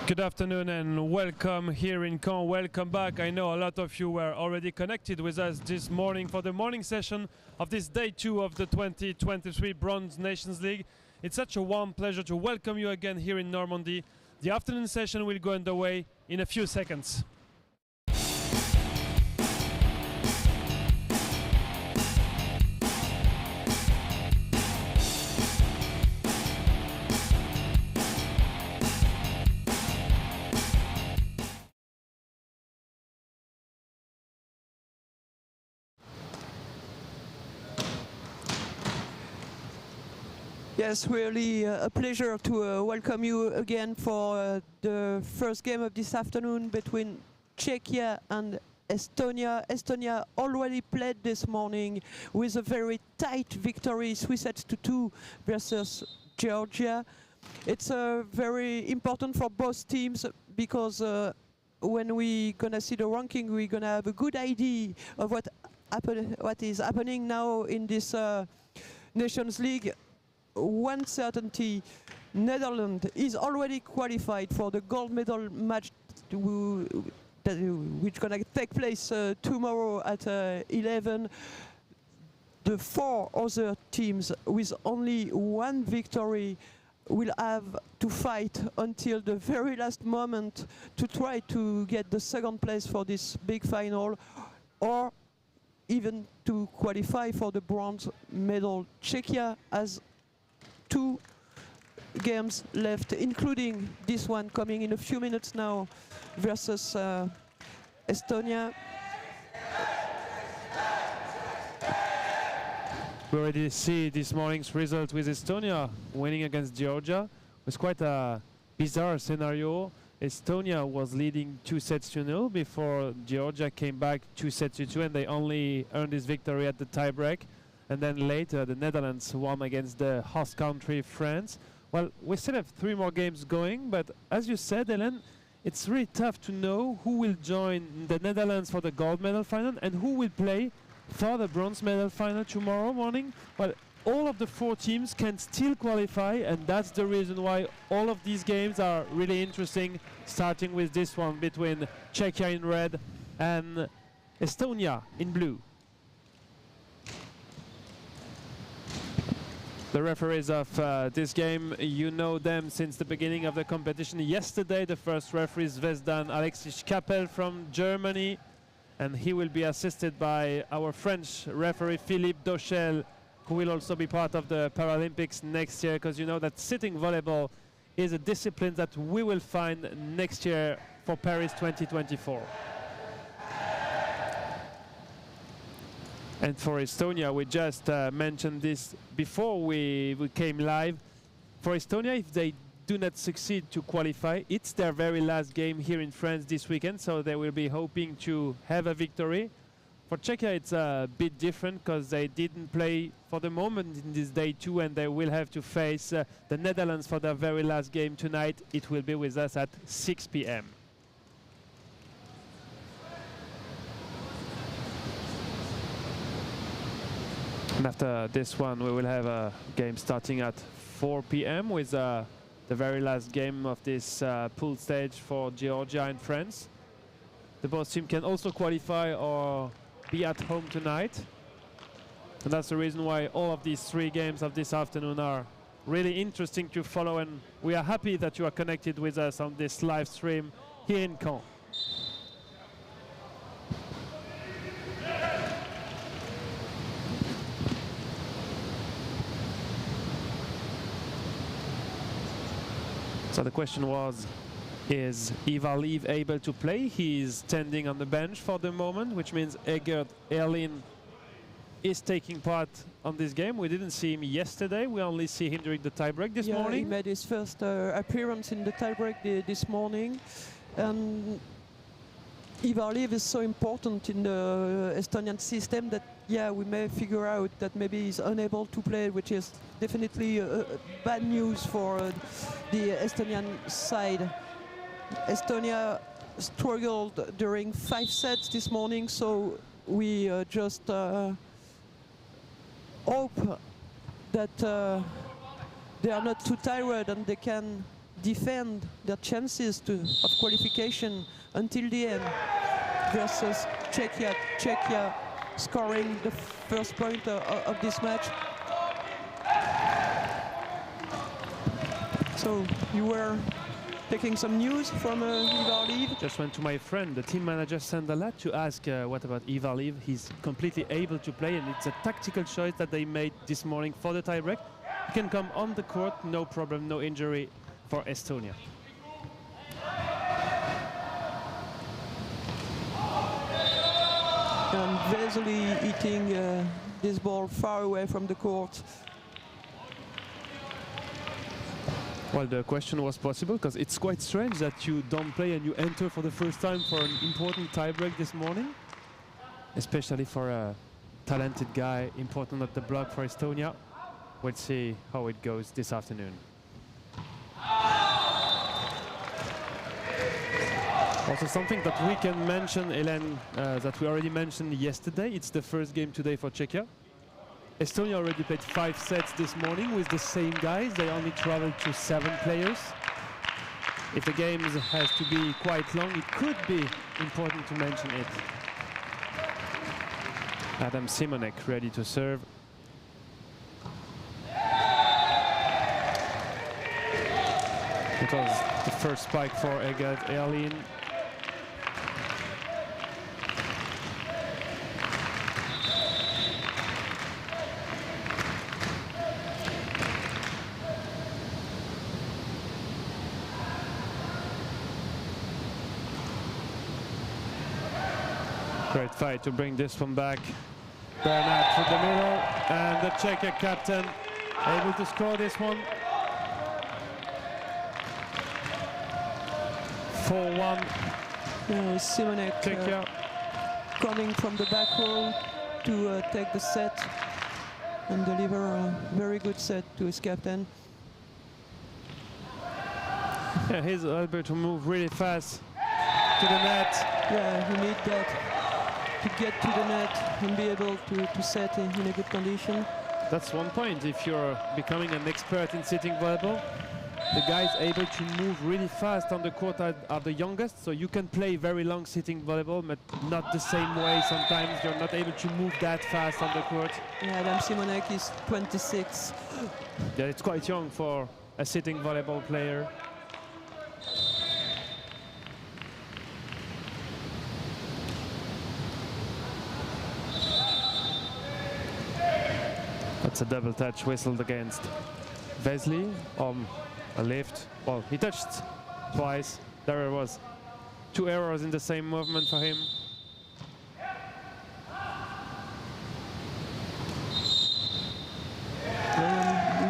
Good afternoon and welcome here in Caen. Welcome back. I know a lot of you were already connected with us this morning for the morning session of this day 2 of the 2023 Bronze Nations League. It's such a warm pleasure to welcome you again here in Normandy. The afternoon session will go underway in a few seconds. Yes, really a pleasure to welcome you again for the first game of this afternoon between Czechia and Estonia. Estonia already played this morning with a very tight victory, 3-2 versus Georgia. It's very important for both teams because when we're gonna see the ranking, we're gonna have a good idea of what is happening now in this Nations League. One certainty, Netherlands is already qualified for the gold medal match which gonna take place tomorrow at 11. The 4 other teams with only one victory will have to fight until the very last moment to try to get the second place for this big final, or even to qualify for the bronze medal. Czechia has 2 games left, including this one coming in a few minutes now versus Estonia. We already see this morning's result with Estonia winning against Georgia. It was quite a bizarre scenario. Estonia was leading 2-0 before Georgia came back 2-2, and they only earned this victory at the tiebreak. And then later the Netherlands won against the host country, France. Well, we still have 3 more games going, but as you said, Helen, it's really tough to know who will join the Netherlands for the gold medal final and who will play for the bronze medal final tomorrow morning. Well, all of the 4 teams can still qualify, and that's the reason why all of these games are really interesting, starting with this one between Czechia in red and Estonia in blue. The referees of this game, you know them since the beginning of the competition. Yesterday, the first referee is Vezdan Alexis Kapel from Germany, and he will be assisted by our French referee Philippe Dauchel, who will also be part of the Paralympics next year, because you know that sitting volleyball is a discipline that we will find next year for Paris 2024. And for Estonia, we just mentioned this before we came live. For Estonia, if they do not succeed to qualify, it's their very last game here in France this weekend, so they will be hoping to have a victory. For Czechia, it's a bit different because they didn't play for the moment in this day 2, and they will have to face the Netherlands for their very last game tonight. It will be with us at 6 p.m. And after this one, we will have a game starting at 4 p.m. with the very last game of this pool stage for Georgia and France. The both teams can also qualify or be at home tonight. And that's the reason why all of these 3 games of this afternoon are really interesting to follow. And we are happy that you are connected with us on this live stream here in Caen. So the question was, is Ivar Liv able to play? He is standing on the bench for the moment, which means Egert Erlin is taking part on this game. We didn't see him yesterday. We only see him during the tiebreak this morning. He made his first appearance in the tiebreak this morning. Ivar Liv is so important in the Estonian system that, yeah, we may figure out that maybe he's unable to play, which is definitely bad news for the Estonian side. Estonia struggled during 5 sets this morning, so we just hope that they are not too tired and they can defend their chances of qualification until the end versus Czechia. Czechia scoring the first point of this match. So you were taking some news from Ivarliv? Just went to my friend, the team manager Sandala, to ask what about Ivarliv. He's completely able to play, and it's a tactical choice that they made this morning for the tiebreak. He can come on the court, no problem, no injury for Estonia. And Vesely hitting this ball far away from the court. Well, the question was possible because it's quite strange that you don't play and you enter for the first time for an important tiebreak this morning, especially for a talented guy, important at the block for Estonia. We'll see how it goes this afternoon. Also something that we can mention, Hélène, that we already mentioned yesterday, it's the first game today for Czechia. Estonia already played 5 sets this morning with the same guys. They only traveled to 7 players. If the game has to be quite long, it could be important to mention it. Adam Simonek ready to serve. It was the first spike for Egad Erlin. Great fight to bring this one back. Bernard through the middle, and the Czechia captain able to score this one. 4-1. Simonek coming from the back row to take the set and deliver a very good set to his captain. Yeah, he's able to move really fast to the net. Yeah, you need that to get to the net and be able to set in a good condition. That's one point. If you're becoming an expert in sitting volleyball, the guys able to move really fast on the court are the youngest, so you can play very long sitting volleyball, but not the same way. Sometimes you're not able to move that fast on the court. Yeah, Adam Simonek is 26. Yeah, it's quite young for a sitting volleyball player. That's a double touch whistled against Vesely. A lift. Well, he touched twice. There was 2 errors in the same movement for him.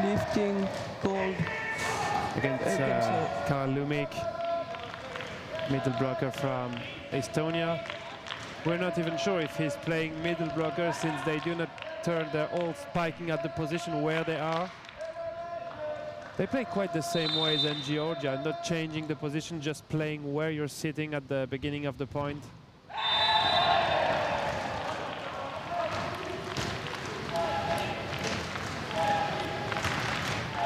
Lifting ball against Karl Lumik, middle blocker from Estonia. We're not even sure if he's playing middle blocker since they do not turn. They're all spiking at the position where they are. They play quite the same way than Georgia, not changing the position, just playing where you're sitting at the beginning of the point.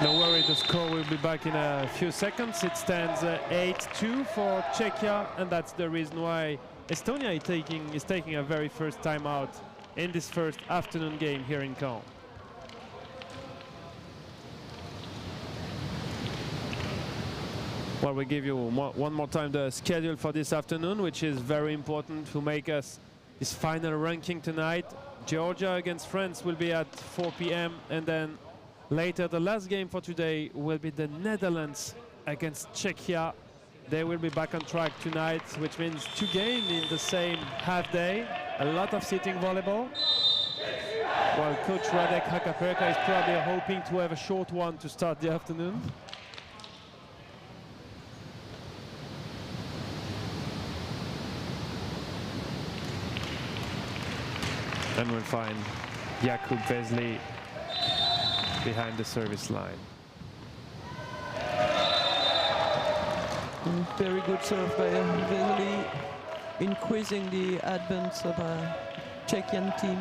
No worry, the score will be back in a few seconds. It stands 8-2 for Czechia, and that's the reason why Estonia is taking a very first time out in this first afternoon game here in CAEN. Well, we give you one more time the schedule for this afternoon, which is very important to make us this final ranking tonight. Georgia against France will be at 4 p.m. and then later the last game for today will be the Netherlands against Czechia. They will be back on track tonight, which means 2 games in the same half day. A lot of sitting volleyball. While coach Radek Hakaperka is probably hoping to have a short one to start the afternoon. And we'll find Jakub Vesely behind the service line. Very good serve by Vesely, increasing the advance of a Czechian team,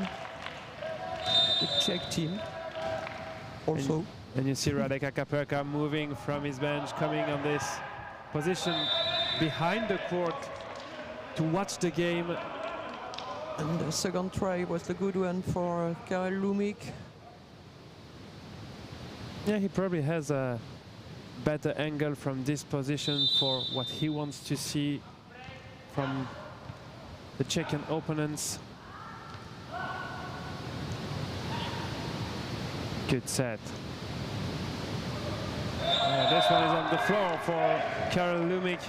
the Czech team also. And you see Radek Akaperka moving from his bench, coming on this position behind the court to watch the game. And the second try was the good one for Karel Lumik. Yeah, he probably has a better angle from this position for what he wants to see from the Czechian opponents. Good set. This one is on the floor for Karel Lumik.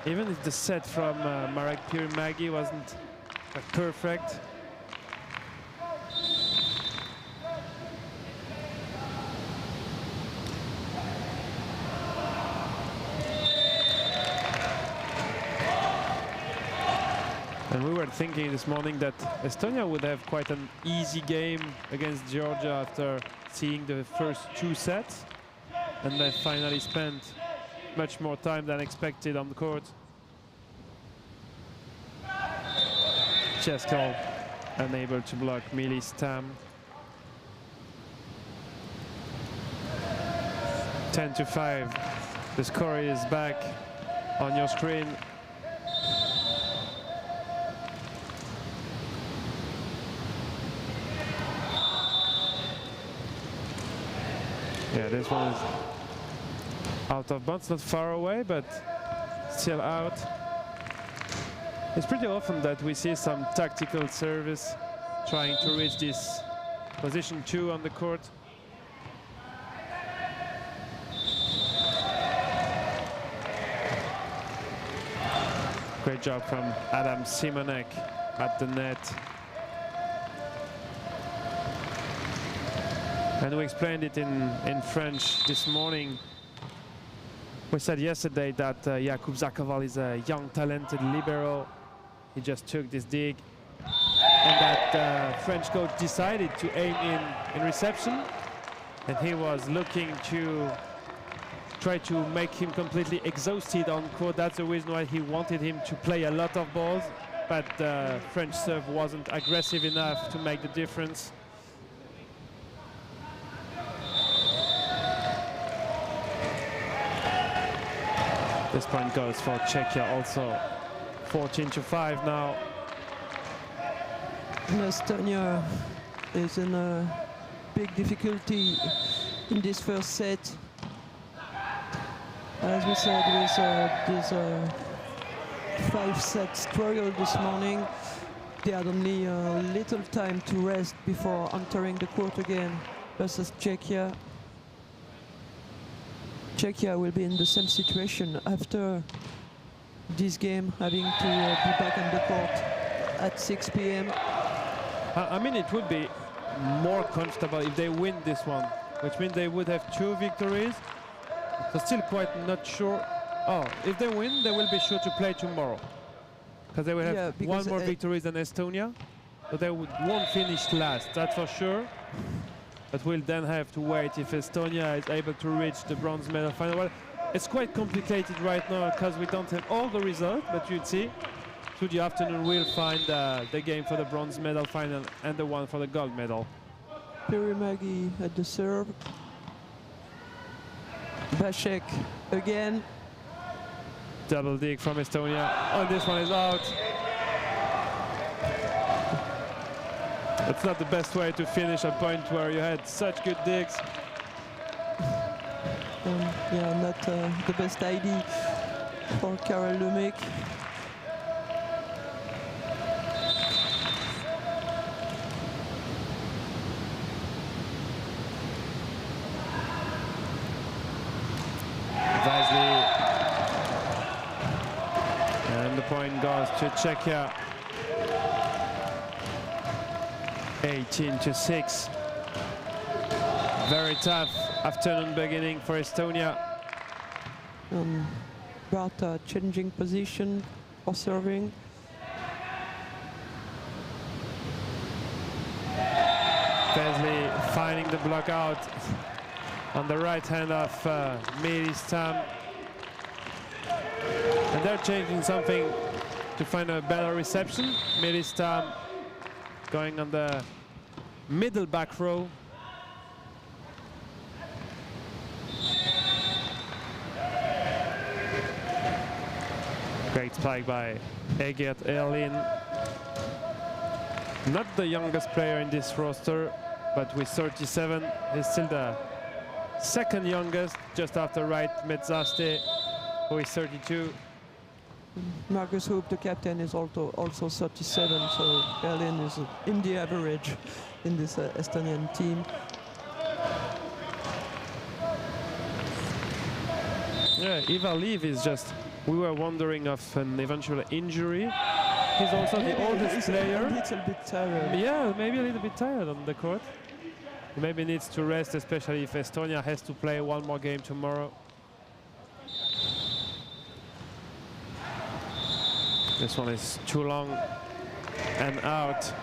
Even if the set from Marek Pirimagi wasn't perfect. And we were thinking this morning that Estonia would have quite an easy game against Georgia after seeing the first two sets. And they finally spent much more time than expected on the court. Chesko unable to block Milis Tam. 10-5. The score is back on your screen. Yeah, this one is out of bounds, not far away, but still out. It's pretty often that we see some tactical service trying to reach this position 2 on the court. Great job from Adam Simonek at the net. And we explained it in French this morning. We said yesterday that Jakub Zakoval is a young, talented libero. He just took this dig. And that French coach decided to aim in reception. And he was looking to try to make him completely exhausted on court. That's the reason why he wanted him to play a lot of balls. But the French serve wasn't aggressive enough to make the difference. This point goes for Czechia also. 14-5 now. Estonia is in a big difficulty in this first set. As we said, with this 5-set struggle this morning, they had only a little time to rest before entering the court again versus Czechia. Czechia will be in the same situation after this game, having to be back on the court at 6 p.m. I mean, it would be more comfortable if they win this one, which means they would have 2 victories. So still quite not sure. Oh, if they win, they will be sure to play tomorrow, because they will have one more victory than Estonia. So they won't finish last, that's for sure. But we'll then have to wait if Estonia is able to reach the bronze medal final. Well, it's quite complicated right now because we don't have all the results, but you'd see through the afternoon we'll find the game for the bronze medal final and the one for the gold medal. Pirimagi at the serve. Bashek again. Double dig from Estonia. Oh, this one is out. That's not the best way to finish a point where you had such good digs. Yeah, not the best idea for Karel Lumik. Vasley. And the point goes to Czechia. 18-6. Very tough afternoon beginning for Estonia. Barta changing position for serving. Vasley finding the block out on the right hand of Milis Tam. And they're changing something to find a better reception. Milis Tam going on the middle back row. Great spike by Egert Erlin. Not the youngest player in this roster, but with 37, he's still the second youngest, just after Wright Metzaste, who is 32. Marcus Hoop, the captain, is also 37, so Berlin is in the average in this Estonian team. Yeah, Ivar Liv is just, we were wondering of an eventual injury. He's also the oldest player. A little bit tired. Yeah, maybe a little bit tired on the court. He maybe needs to rest, especially if Estonia has to play one more game tomorrow. This one is too long and out.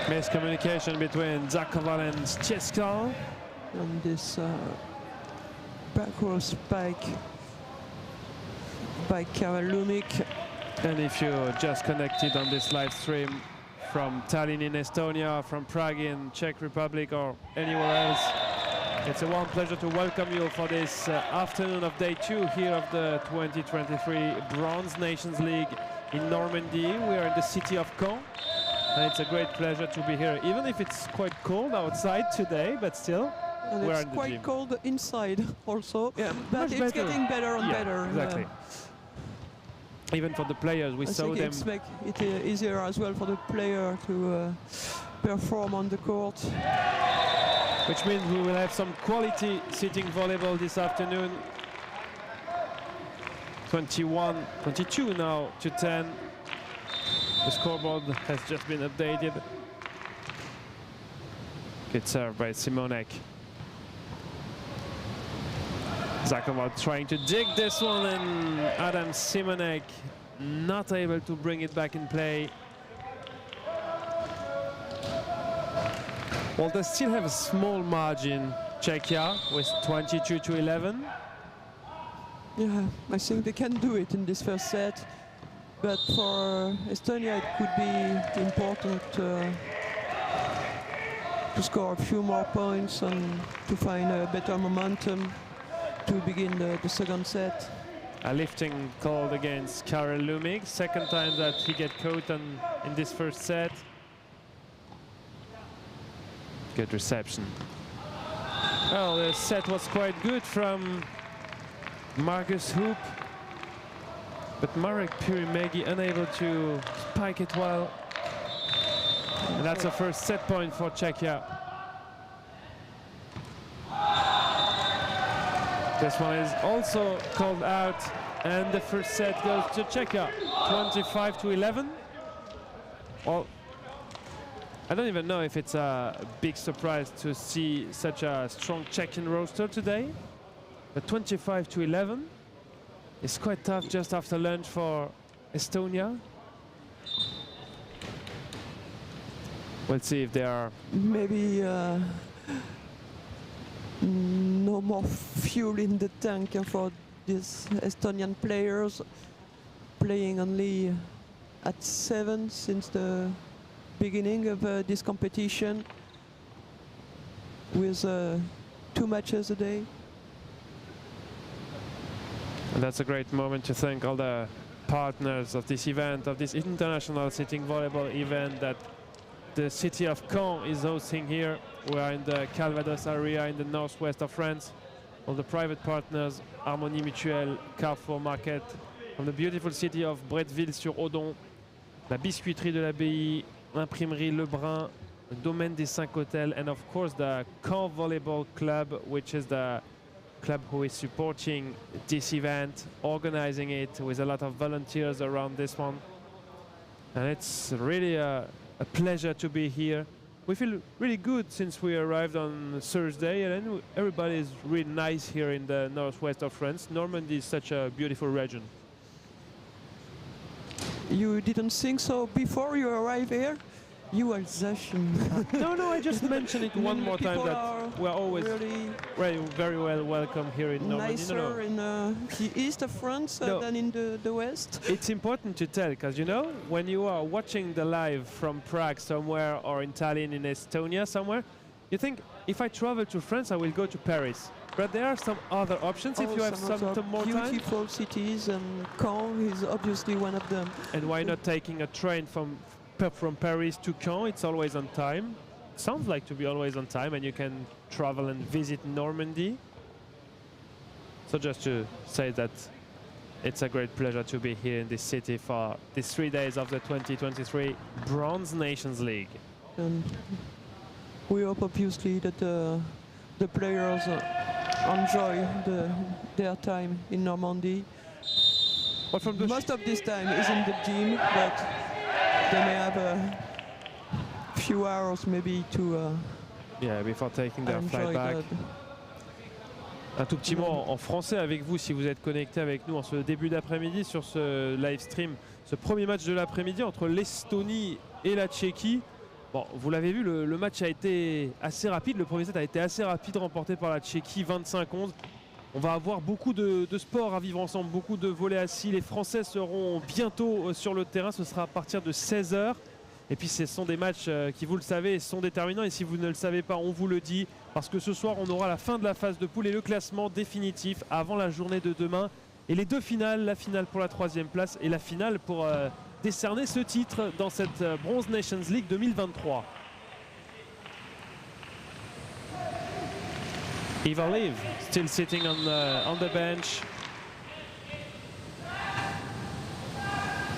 Miscommunication between Zakoval and Czeska. And this back row spike by Karel Lumik. And if you just connected on this live stream from Tallinn in Estonia, from Prague in Czech Republic, or anywhere else, it's a warm pleasure to welcome you for this afternoon of day 2 here of the 2023 Bronze Nations League in Normandy. We are in the city of Caen, and it's a great pleasure to be here, even if it's quite cold outside today, but still. And we're it's in the quite gym. Cold inside also, Yeah, but it's better. getting better and better. Exactly. Even for the players, we saw them. It's make it easier as well for the player to perform on the court. Which means we will have some quality sitting volleyball this afternoon. 22 now to 10. The scoreboard has just been updated. Good serve by Simonek. Zakoval trying to dig this one, and Adam Simonek not able to bring it back in play. Well, they still have a small margin, Czechia, with 22 to 11. Yeah, I think they can do it in this first set, but for Estonia it could be important to score a few more points and to find a better momentum to begin the second set. A lifting called against Karel Lumik. Second time that he get caught in this first set. Good reception. Well, the set was quite good from Marcus Hoop, but Marek Pyrimegi unable to spike it well. And that's a first set point for Czechia. This one is also called out, and the first set goes to Czechia, 25 to 11. Well, I don't even know if it's a big surprise to see such a strong Czechian roster today, but 25 to 11 is quite tough just after lunch for Estonia. We'll see if they are maybe no more fuel in the tank for these Estonian players, playing only at 7 since the beginning of this competition, with 2 matches a day. And that's a great moment to thank all the partners of this event, of this international sitting volleyball event that the city of Caen is hosting here. We are in the Calvados area in the northwest of France. All the private partners, Harmonie Mutuelle, Carrefour Market, from the beautiful city of Bretteville-sur-Odon, la Biscuiterie de l'Abbaye, Imprimerie Lebrun, the Domaine des Cinq Hôtels, and of course the Caen Volleyball Club, which is the club who is supporting this event, organizing it with a lot of volunteers around this one. And it's really a pleasure to be here. We feel really good since we arrived on Thursday, and everybody is really nice here in the northwest of France. Normandy is such a beautiful region. You didn't think so before you arrived here? You Alsatian. No, I just mentioned it one more time People that are we're always really very well welcome here in Normandy. nicer in the east of France than in the west. It's important to tell because, you know, when you are watching the live from Prague somewhere or in Tallinn in Estonia somewhere, you think, if I travel to France, I will go to Paris. But there are some other options if you have some more time. Beautiful cities, and Caen is obviously one of them. And why not taking a train from Paris to Caen? It's always on time. Sounds like to be always on time, and you can travel and visit Normandy. So just to say that it's a great pleasure to be here in this city for these 3 days of the 2023 Bronze Nations League. And we hope obviously that the players enjoy their time in Normandy. But from the most of this time is in the gym, but they may have a few hours maybe to before taking their flight enjoy back. Un tout petit mot en français avec vous si vous êtes connecté avec nous en ce début d'après-midi sur ce live stream, ce premier match de l'après-midi entre l'Estonie et la Tchéquie. Bon, vous l'avez vu, le match a été assez rapide. Le premier set a été assez rapide, remporté par la Tchéquie, 25-11. On va avoir beaucoup de sports à vivre ensemble, beaucoup de volets assis. Les Français seront bientôt sur le terrain. Ce sera à partir de 16 h. Et puis ce sont des matchs qui, vous le savez, sont déterminants. Et si vous ne le savez pas, on vous le dit. Parce que ce soir, on aura la fin de la phase de poule et le classement définitif avant la journée de demain. Et les deux finales, la finale pour la 3e place et la finale pour décerner ce titre dans cette Bronze Nations League 2023. Ivar Liv still sitting on the bench.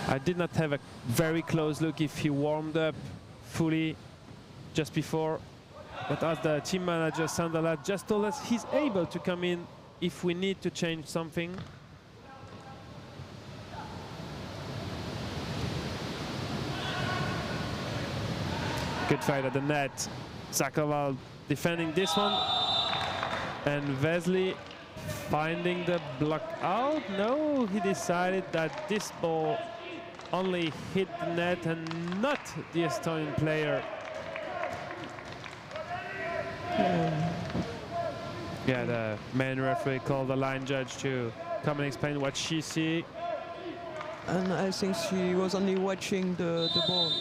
I did not have a very close look if he warmed up fully just before, but as the team manager Sandala just told us, he's able to come in if we need to change something. Good fight at the net. Zakoval defending this one. And Vesely finding the block out. No, he decided that this ball only hit the net and not the Estonian player. Yeah, the main referee called the line judge to come and explain what she see. And I think she was only watching the ball.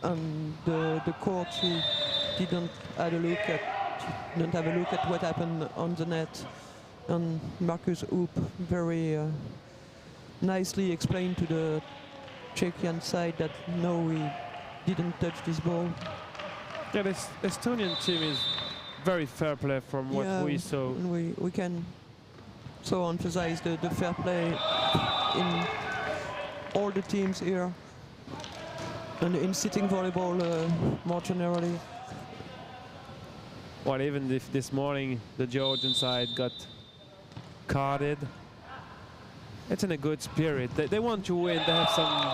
And the court, she didn't have a look at what happened on the net. And Marcus Hoop very nicely explained to the Czechian side that no, we didn't touch this ball. Yeah, this Estonian team is very fair play from what we saw. And we can so emphasize the fair play in all the teams here. And in sitting volleyball more generally. Well, even if this morning the Georgian side got carded, it's in a good spirit. They want to win. They have some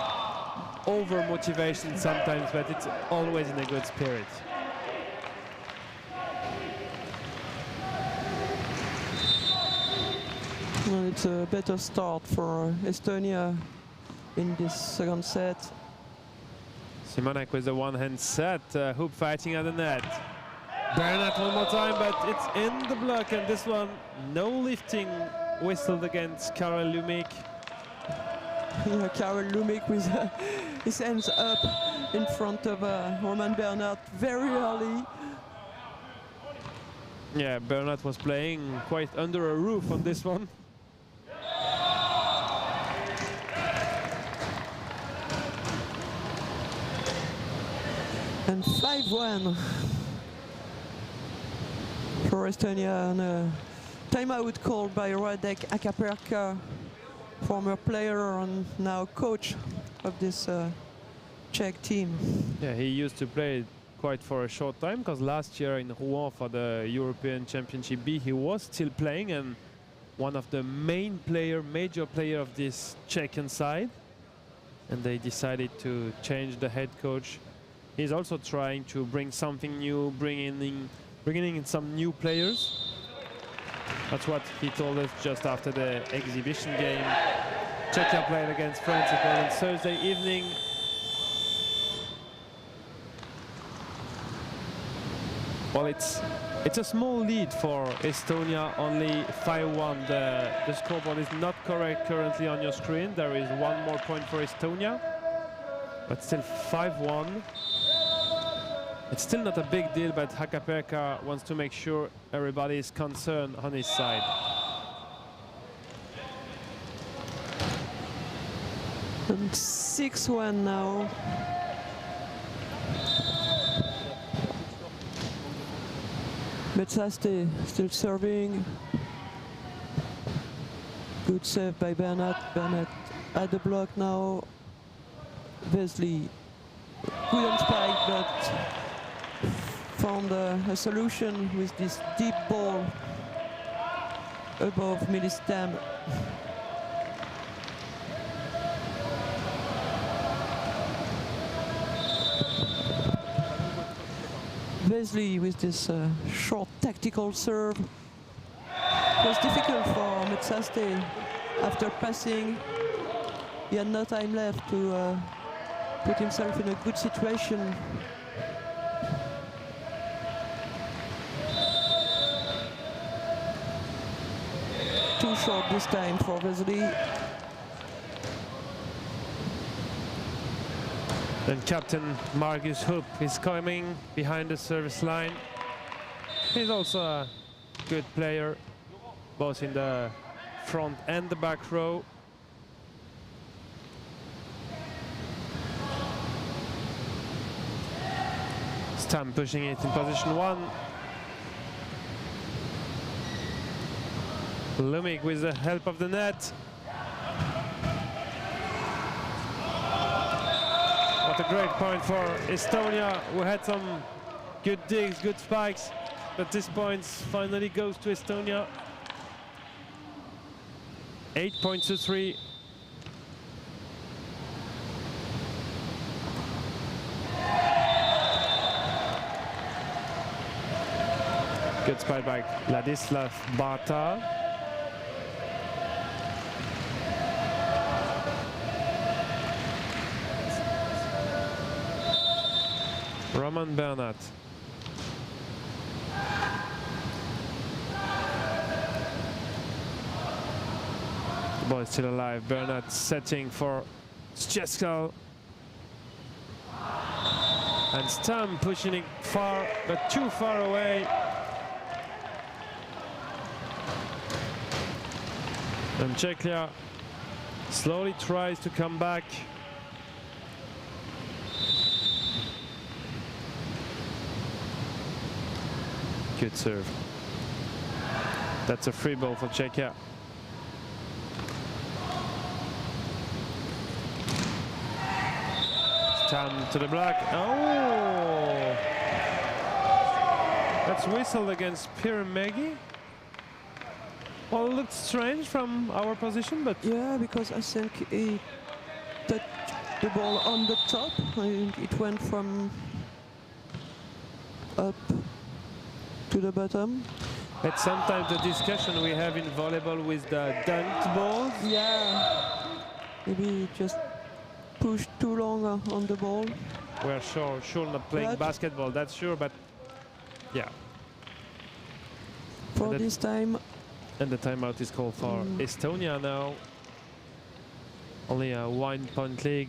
over motivation sometimes, but it's always in a good spirit. Well, it's a better start for Estonia in this second set. Simonek with the one-hand set, Hoop fighting at the net. Bernat one more time, but it's in the block, and this one, no lifting whistled against Karel Lumik. Yeah, Karel Lumik with his hands up in front of Roman Bernat very early. Yeah, Bernat was playing quite under a roof on this one. And 5-1 for Estonia, and a timeout called by Radek Akaperka, former player and now coach of this Czech team. Yeah, he used to play quite for a short time, because last year in Rouen for the European Championship B he was still playing and one of the major player of this Czechian side, and they decided to change the head coach. He's also trying to bring something new, bringing in some new players. That's what he told us just after the exhibition game. Czechia played against France. It was on Thursday evening. Well, it's a small lead for Estonia, only 5-1. The scoreboard is not correct currently on your screen. There is one more point for Estonia, but still 5-1. It's still not a big deal, but Hakaperka wants to make sure everybody is concerned on his side. And 6-1 now. Metsaste still serving. Good save by Bernat. Bernat at the block now. Wesley couldn't spike, but found a solution with this deep ball above Milistam. Wesley with this short tactical serve. It was difficult for Metsaste after passing. He had no time left to put himself in a good situation. Too short this time for Wesley. And captain Marcus Hoop is coming behind the service line. He's also a good player, both in the front and the back row. Stam pushing it in position 1. Lumik with the help of the net. What a great point for Estonia, who had some good digs, good spikes, but this point finally goes to Estonia. 8 points to 3. Good spike by Ladislav Barta. Roman Bernat. The ball is still alive. Bernat setting for Szczeskal. And Stam pushing it far, but too far away. And Czechia slowly tries to come back. Good serve. That's a free ball for Czechia. Stam to the block. Oh! That's whistled against Pirimegi. Well, it looked strange from our position, but... Yeah, because I think he touched the ball on the top. It went from up to the bottom. It's sometimes the discussion we have in volleyball with the dunked balls. Yeah, maybe just pushed too long on the ball. We're sure not playing But basketball, that's sure, but yeah. For this time. And the timeout is called for Estonia now. Only a 1 point league.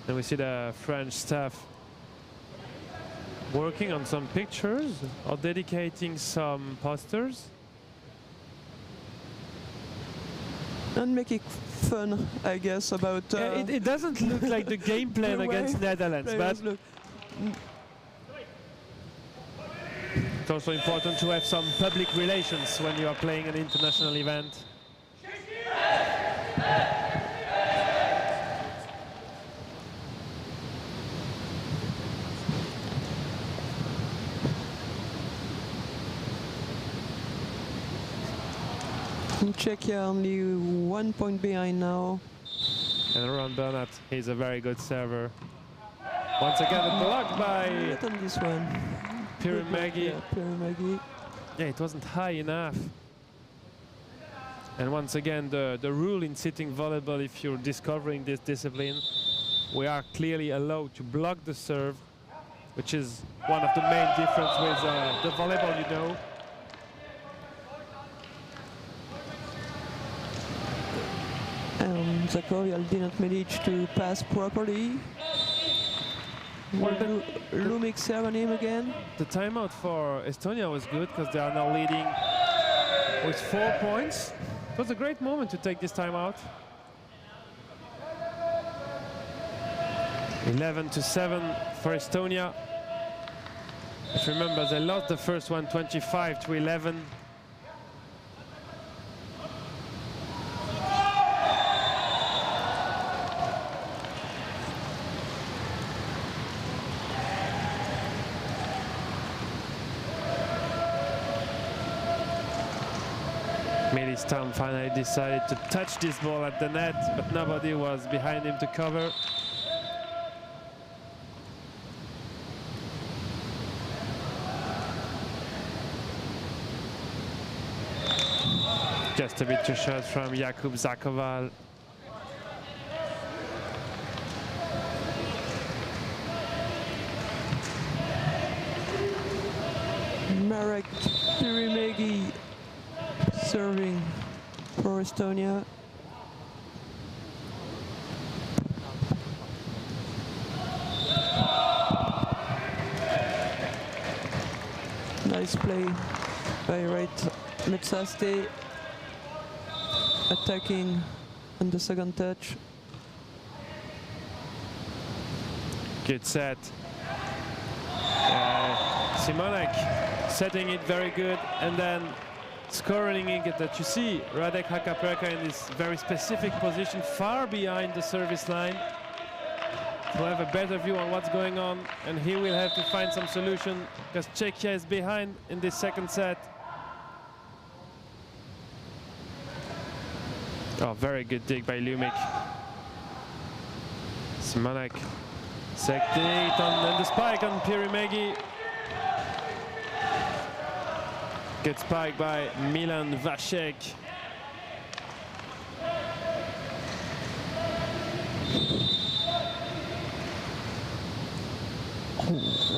And we see the French staff working on some pictures or dedicating some posters. And make it fun, I guess, about... it doesn't look like the game plan against Netherlands, but it's also important to have some public relations when you are playing an international event. Czechia only 1 point behind now. And Roman Bernat, he's a very good server. Once again, blocked by Not on this one. Pirimegi. Yeah, Pirimegi. Yeah, it wasn't high enough. And once again, the rule in sitting volleyball, if you're discovering this discipline, we are clearly allowed to block the serve which is one of the main difference with the volleyball, you know. Zakorial didn't manage to pass properly. Well, Lumic serving him again. The timeout for Estonia was good because they are now leading with 4 points. It was a great moment to take this timeout. 11-7 for Estonia. If you remember, they lost the first one 25-11. Tom finally decided to touch this ball at the net, but nobody was behind him to cover. Just a bit too short from Jakub Zakoval. Marek Pirimegi serving for Estonia. Nice play by right Metsaste, attacking on the second touch. Good set. Simonek setting it very good, and then scoring it that you see Radek Hakaperka in this very specific position far behind the service line to have a better view on what's going on, and he will have to find some solution because Czechia is behind in this second set. Oh, very good dig by Lumic. Simonek secting it on the spike on Pirimegi. Good spike by Milan Vasek.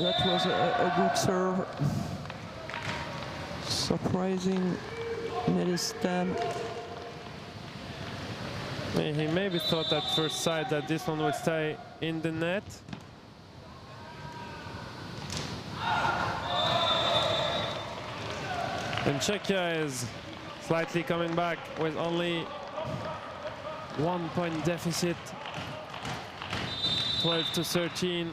That was a good serve. Surprising Medistan. He maybe thought at first sight that this one would stay in the net. And Czechia is slightly coming back with only 1 point deficit, 12-13.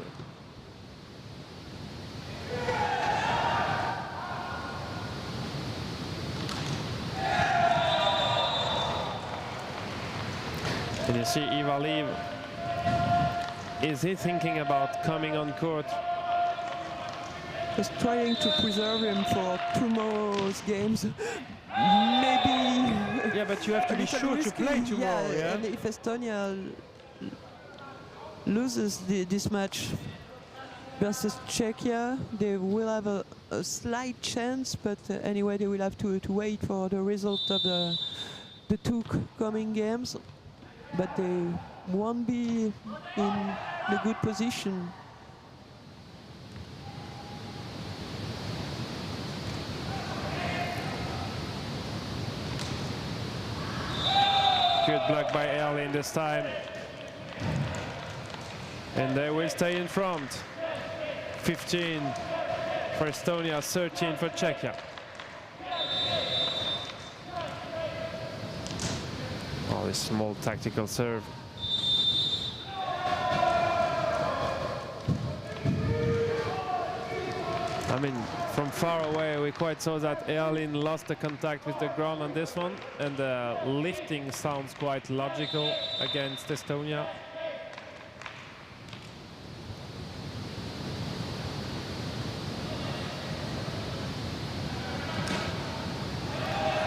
And you see Ivaliv, is he thinking about coming on court? Just trying to preserve him for tomorrow's games. Maybe. Yeah, but you have to be sure to play tomorrow. Yeah, and if Estonia loses this match versus Czechia, they will have a slight chance, but anyway, they will have to wait for the result of the two coming games. But they won't be in a good position. Good block by Erlin this time. And they will stay in front. 15 for Estonia, 13 for Czechia. Oh, this small tactical serve. I mean, from far away, we quite saw that Erlin lost the contact with the ground on this one, and the lifting sounds quite logical against Estonia.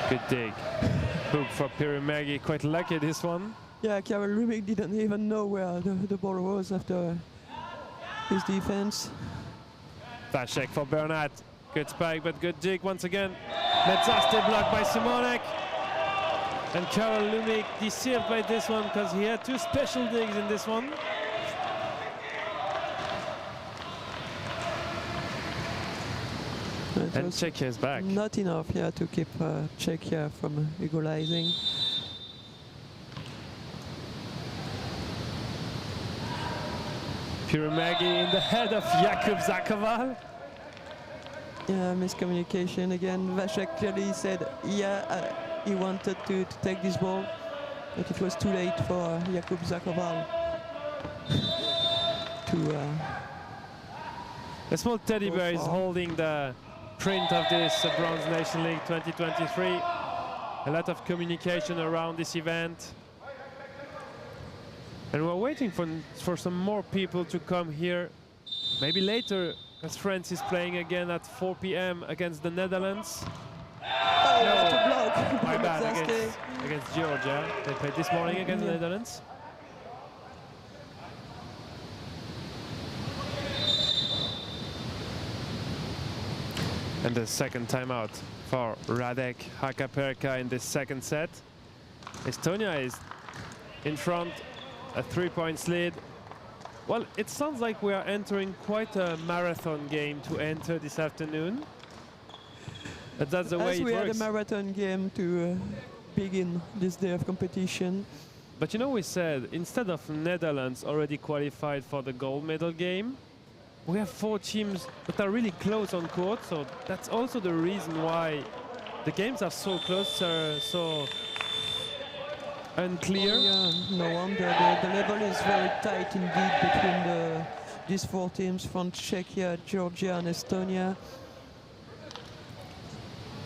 Good dig. Hook for Pirimegi, quite lucky this one. Yeah, Karel Lumic didn't even know where the ball was after his defense. Vasek for Bernat. Good spike, but good dig once again. Metsaste blocked by Simonek. And Karel Lumic deceived by this one because he had two special digs in this one. And Czechia is back. Not enough, yeah, to keep Czechia from equalizing. Piramagi in the head of Jakub Zakoval. Yeah, miscommunication again. Vasek clearly said, yeah, he wanted to take this ball, but it was too late for Jakub Zakoval to. A small teddy bear is holding the print of this Bronze Nation League 2023. A lot of communication around this event. And we're waiting for some more people to come here. Maybe later, as France is playing again at 4 p.m. against the Netherlands. Oh, no, what a block! My bad, against Georgia. They played this morning against the Netherlands. And the second timeout for Radek Hakaperka in this second set. Estonia is in front, a 3-point lead. Well, it sounds like we are entering quite a marathon game to enter this afternoon. But that's the way it works. As we had a marathon game to begin this day of competition. But you know, we said instead of Netherlands already qualified for the gold medal game, we have 4 teams that are really close on court, so that's also the reason why the games are so close, so unclear. Yeah, no wonder. The level is very tight indeed between these 4 teams, from Czechia, Georgia and Estonia.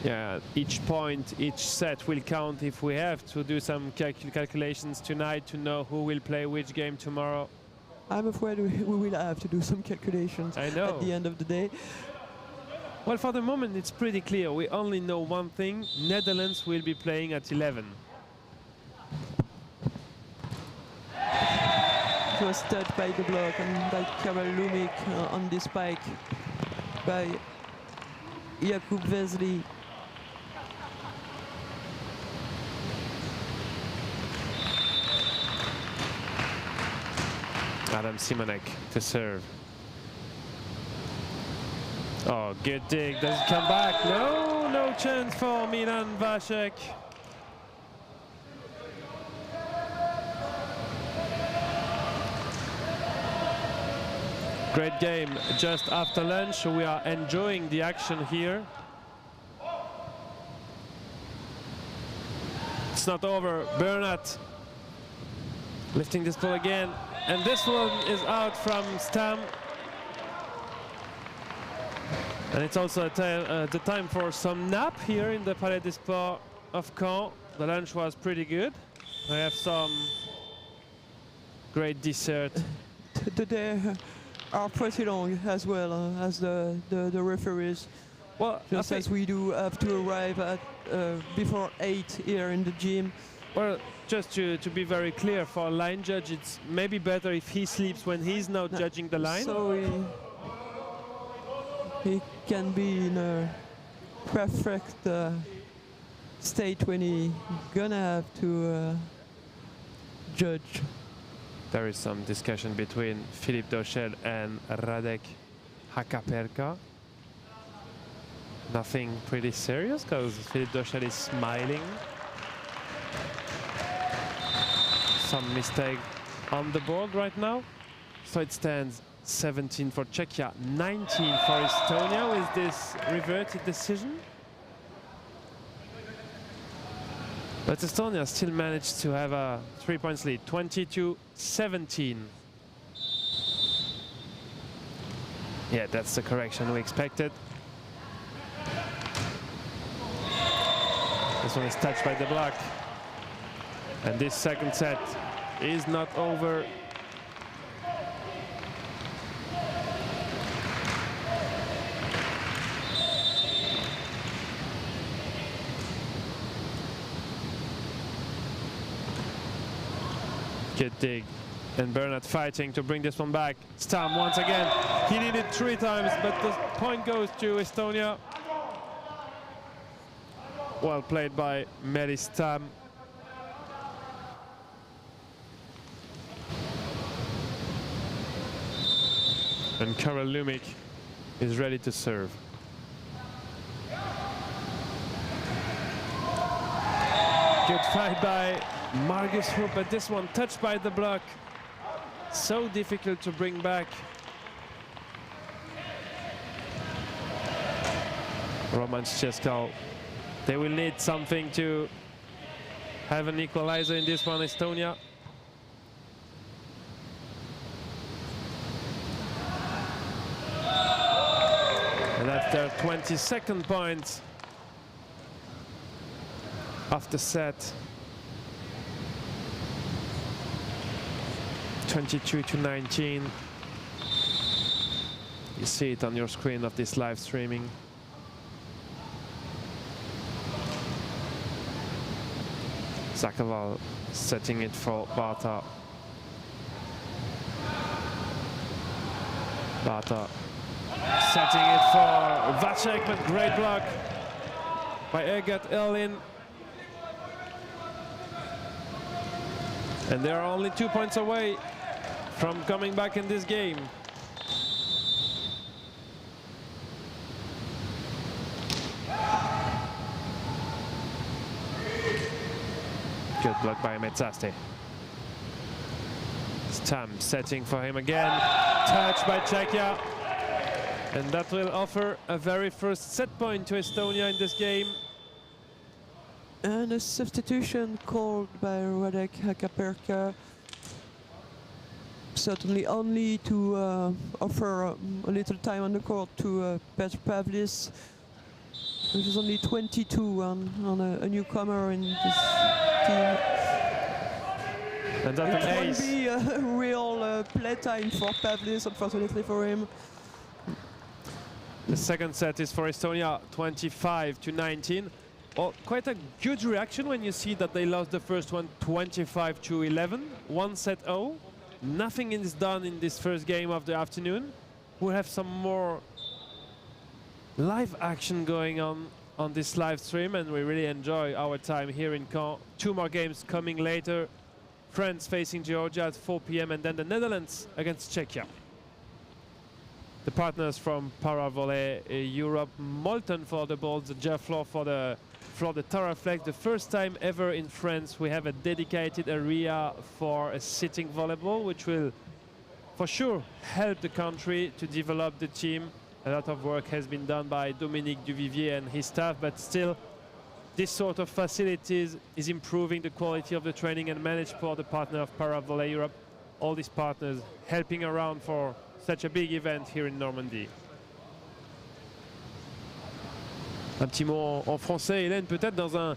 Yeah, each point, each set will count if we have to do some calculations tonight to know who will play which game tomorrow. I'm afraid we will have to do some calculations at the end of the day. Well, for the moment, it's pretty clear. We only know one thing. Netherlands will be playing at 11. It was touched by the block and by Karel Lumik on this spike by Jakub Vesely. Adam Simonek to serve. Oh, good dig. Does it come back? No, no chance for Milan Vasek. Great game just after lunch. We are enjoying the action here. It's not over. Bernat lifting this ball again. And this one is out from Stam. And it's also the time for some nap here in the Palais des Sports of Caen. The lunch was pretty good. I have some great dessert. The day are pretty long as well as the referees. Well, just as we do have to arrive at before 8 here in the gym. Well, just to be very clear, for a line judge, it's maybe better if he sleeps when he's not judging the line. So he can be in a perfect state when he gonna have to judge. There is some discussion between Philippe Dochel and Radek Hakaperka. Nothing pretty serious, because Philippe Dochel is smiling. Some mistake on the board right now. So it stands 17 for Czechia, 19 for Estonia with this reverted decision. But Estonia still managed to have a 3-point lead, 22-17. Yeah, that's the correction we expected. This one is touched by the block. And this second set is not over. Good dig. And Bernat fighting to bring this one back. Stam once again. He did it 3 times, but the point goes to Estonia. Well played by Melis Stam. And Karel Lumik is ready to serve. Good fight by Margus Hoop, but this one touched by the block. So difficult to bring back. Roman Szczeskal. They will need something to have an equalizer in this one, Estonia. And that's their 22nd point of the set. 22-19. You see it on your screen of this live streaming. Zakoval setting it for Barta. Barta setting it for Vacek, but great block by Eget Elin. And they are only 2 points away from coming back in this game. Good block by Metzaste. Stam setting for him again. Touch by Czechia. And that will offer a very first set point to Estonia in this game. And a substitution called by Radek Hakaperka. Certainly only to offer a little time on the court to Petr Pavlis, which is only 22 on a newcomer in this team. And that it won't be a real playtime for Pavlis, unfortunately for him. The second set is for Estonia, 25-19. Well, quite a good reaction when you see that they lost the first one 25-11, 1-0. Nothing is done in this first game of the afternoon. We'll have some more live action going on this live stream, and we really enjoy our time here in Caen. 2 more games coming later. France facing Georgia at 4 p.m. and then the Netherlands against Czechia. The partners from Para Volley Europe, Molten for the balls, the Jefflor for the Taraflex. The first time ever in France we have a dedicated area for a sitting volleyball, which will for sure help the country to develop the team. A lot of work has been done by Dominique Duvivier and his staff, but still this sort of facilities is improving the quality of the training and managed for the partner of Para Volley Europe. All these partners helping around for such a big event here in Normandy. Un petit mot en français, Hélène, peut-être dans un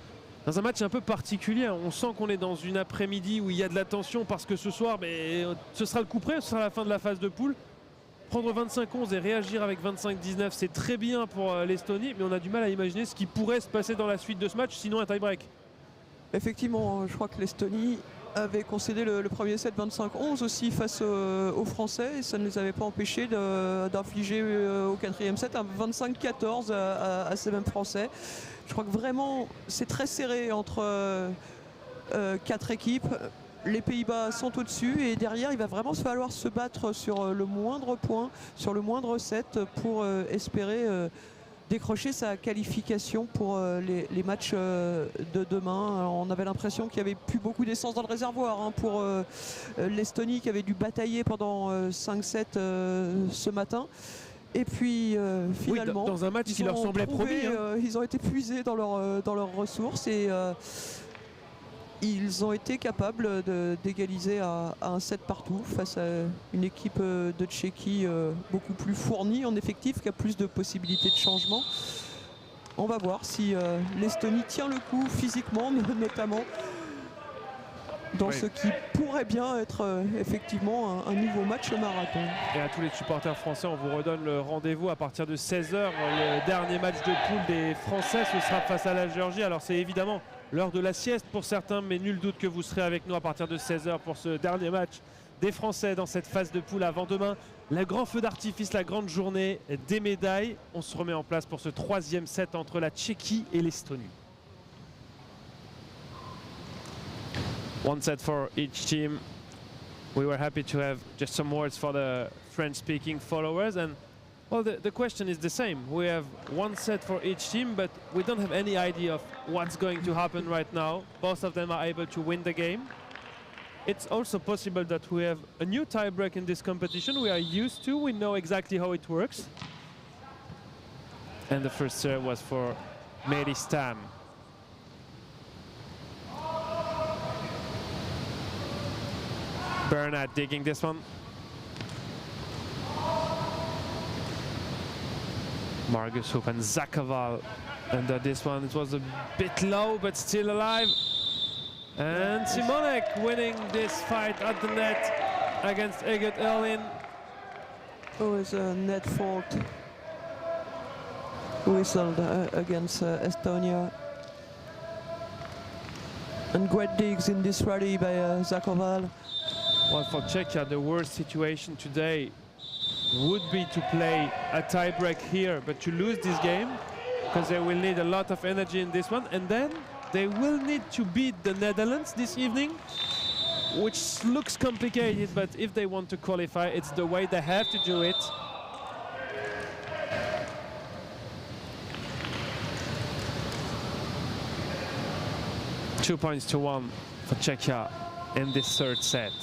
match un peu particulier. On sent qu'on est dans une après-midi où il y a de la tension parce que ce soir, ce sera le coup près, ce sera la fin de la phase de poule. Prendre 25-11 et réagir avec 25-19, c'est très bien pour l'Estonie, mais on a du mal à imaginer ce qui pourrait se passer dans la suite de ce match, sinon un tie-break. Effectivement, je crois que l'Estonie avait concédé le premier set 25-11 aussi face aux Français, et ça ne les avait pas empêchés d'infliger au quatrième set un 25-14 à ces mêmes Français. Je crois que vraiment c'est très serré entre 4 équipes. Les Pays-Bas sont au-dessus et derrière il va vraiment se falloir se battre sur le moindre point, sur le moindre set pour espérer décrocher sa qualification pour les matchs de demain. Alors, on avait l'impression qu'il n'y avait plus beaucoup d'essence dans le réservoir pour l'Estonie qui avait dû batailler pendant 5-7 ce matin. Et puis finalement, dans un match qui leur semblait promis, ils ont été puisés dans leurs ressources et ils ont été capables d'égaliser à un set partout face à une équipe de Tchéquie beaucoup plus fournie en effectif, qui a plus de possibilités de changement. On va voir si l'Estonie tient le coup physiquement, notamment dans ce qui pourrait bien être effectivement un nouveau match marathon. Et à tous les supporters français, on vous redonne le rendez-vous à partir de 16 h. Le dernier match de poule des Français, ce sera face à la Géorgie. Alors c'est évidemment l'heure de la sieste pour certains, mais nul doute que vous serez avec nous à partir de 16 h pour ce dernier match des Français dans cette phase de poule avant demain. Le grand feu d'artifice, la grande journée des médailles. On se remet en place pour ce troisième set entre la Tchéquie et l'Estonie. One set for each team. We were happy to have just some words for the French-speaking followers, and Well, the question is the same. We have one set for each team, but we don't have any idea of what's going to happen right now. Both of them are able to win the game. It's also possible that we have a new tiebreak in this competition. We are used to, we know exactly how it works. And the first serve was for Mehdi Stam. Bernat digging this one. Margus Hoop and Zakoval under this one. It was a bit low, but still alive. And Simonek winning this fight at the net against Eget Erlin. Always a net fault whistled against Estonia. And great digs in this rally by Zakoval. Well, for Czechia, the worst situation today would be to play a tiebreak here, but to lose this game, because they will need a lot of energy in this one, and then they will need to beat the Netherlands this evening, which looks complicated, but if they want to qualify, it's the way they have to do it. Two points to one for Czechia in this third set.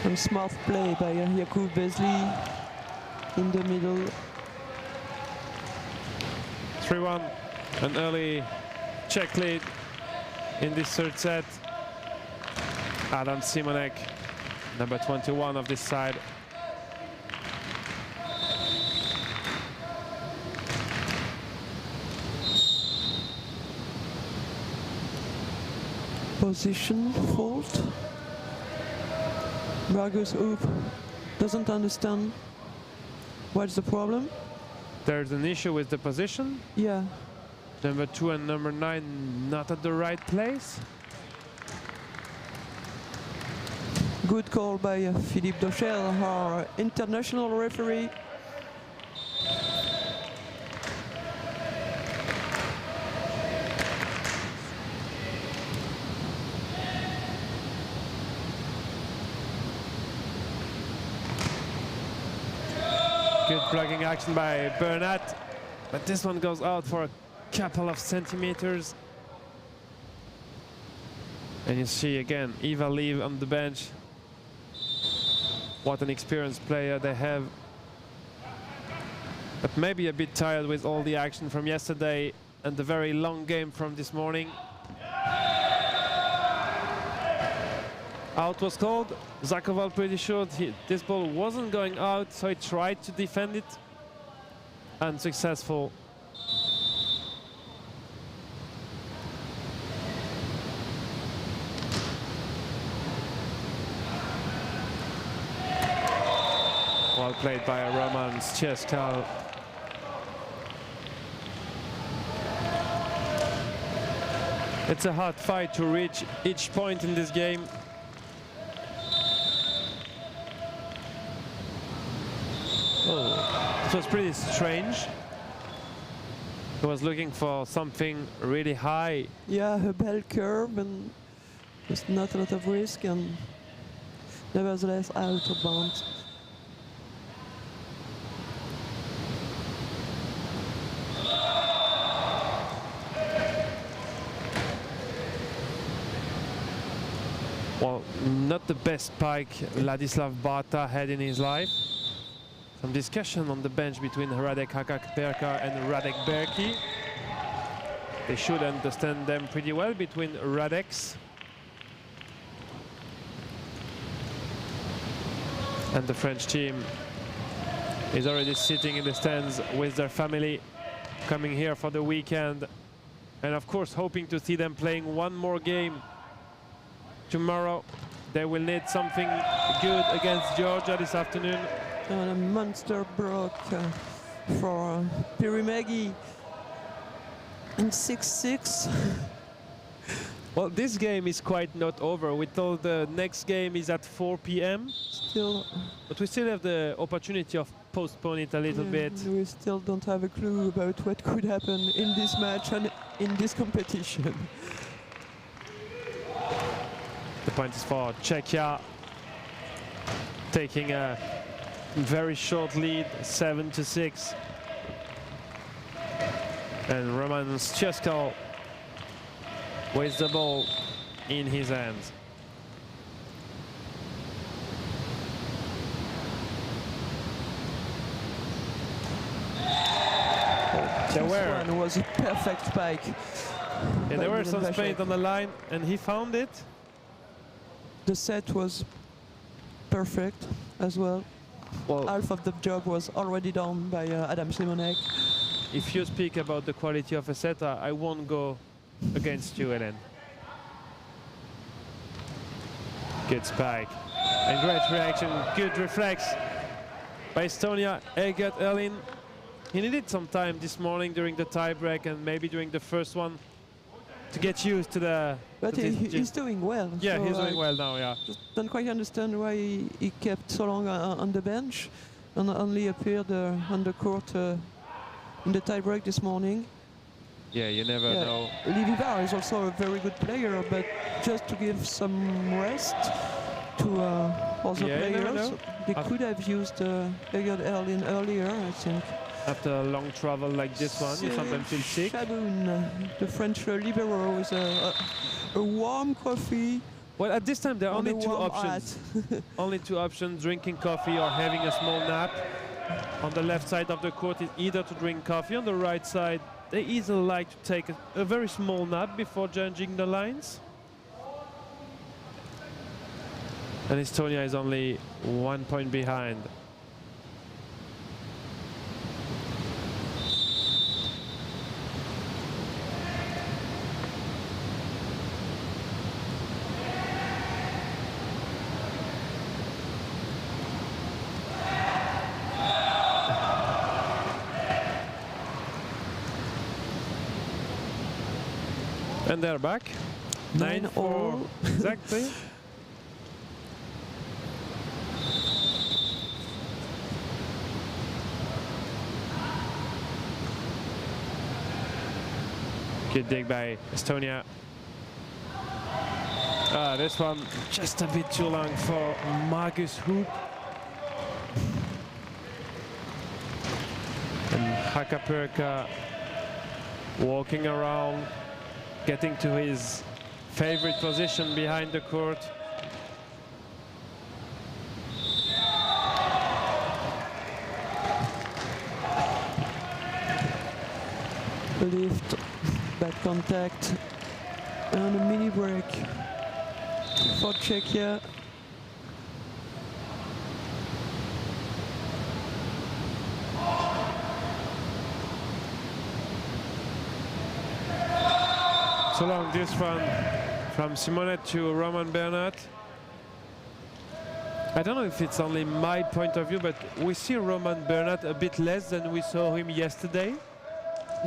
And smart play by Jakub Vesely in the middle. 3-1, an early Czech lead in this third set. Adam Simonek, number 21 of this side. Position fault. Margus Hoop doesn't understand what's the problem. There's an issue with the position. Yeah. Number 2 and number 9 not at the right place. Good call by Philippe Dochel, our international referee. Good blocking action by Bernat, but this one goes out for a couple of centimeters. And you see again Eva Leave on the bench. What an experienced player they have, but maybe a bit tired with all the action from yesterday and the very long game from this morning. Out was called. Zakoval pretty sure this ball wasn't going out, so he tried to defend it. Unsuccessful. Well played by Roman Stjeskal. It's a hard fight to reach each point in this game. Oh, it was pretty strange. He was looking for something really high. Yeah, a bell curve and just not a lot of risk, and nevertheless out of bounds. Well, not the best spike Ladislav Bata had in his life. Some discussion on the bench between Radek Hakak-Perka and Radek Berki. They should understand them pretty well between Radeks. And the French team is already sitting in the stands with their family, coming here for the weekend. And of course, hoping to see them playing one more game tomorrow. They will need something good against Georgia this afternoon. And a monster block for Pirimegi in 6-6. Well, this game is quite not over. We told the next game is at 4 p.m. Still, but we still have the opportunity of postpone it a little bit. We still don't have a clue about what could happen in this match and in this competition. The point is for Czechia, taking a very short lead, 7-6. And Roman Stjuskal with the ball in his hands. This one was a perfect spike. Yeah, there were some space on the line, and he found it. The set was perfect as well. Well, half of the job was already done by Adam Simonek. If you speak about the quality of a set, I won't go against you, Hélène. Good spike. And great reaction, good reflex by Estonia, Egert Erlin. He needed some time this morning during the tie break and maybe during the first one to get used to the... But he's doing well. Yeah, so he's doing well now, yeah. Just don't quite understand why he kept so long on the bench and only appeared on the court in the tie break this morning. Yeah, you never know. Levi Bar is also a very good player, but just to give some rest to other players, they could have used Egert Erlin earlier, I think. After a long travel like this one, you sometimes feel sick. Chaboun, the French libero, with a warm coffee. Well, at this time there are only two options. Only two options: drinking coffee or having a small nap. On the left side of the court is either to drink coffee. On the right side, they either like to take a very small nap before judging the lines. And Estonia is only 1 point behind. And they're back. 9-4 exactly. Good dig by Estonia. This one just a bit too long for Margus Hoop. And Hakapurka walking around, getting to his favorite position behind the court. Lift, bad contact, and a mini break for Czechia. So long this one from Simonet to Roman Bernat. I don't know if it's only my point of view, but we see Roman Bernat a bit less than we saw him yesterday.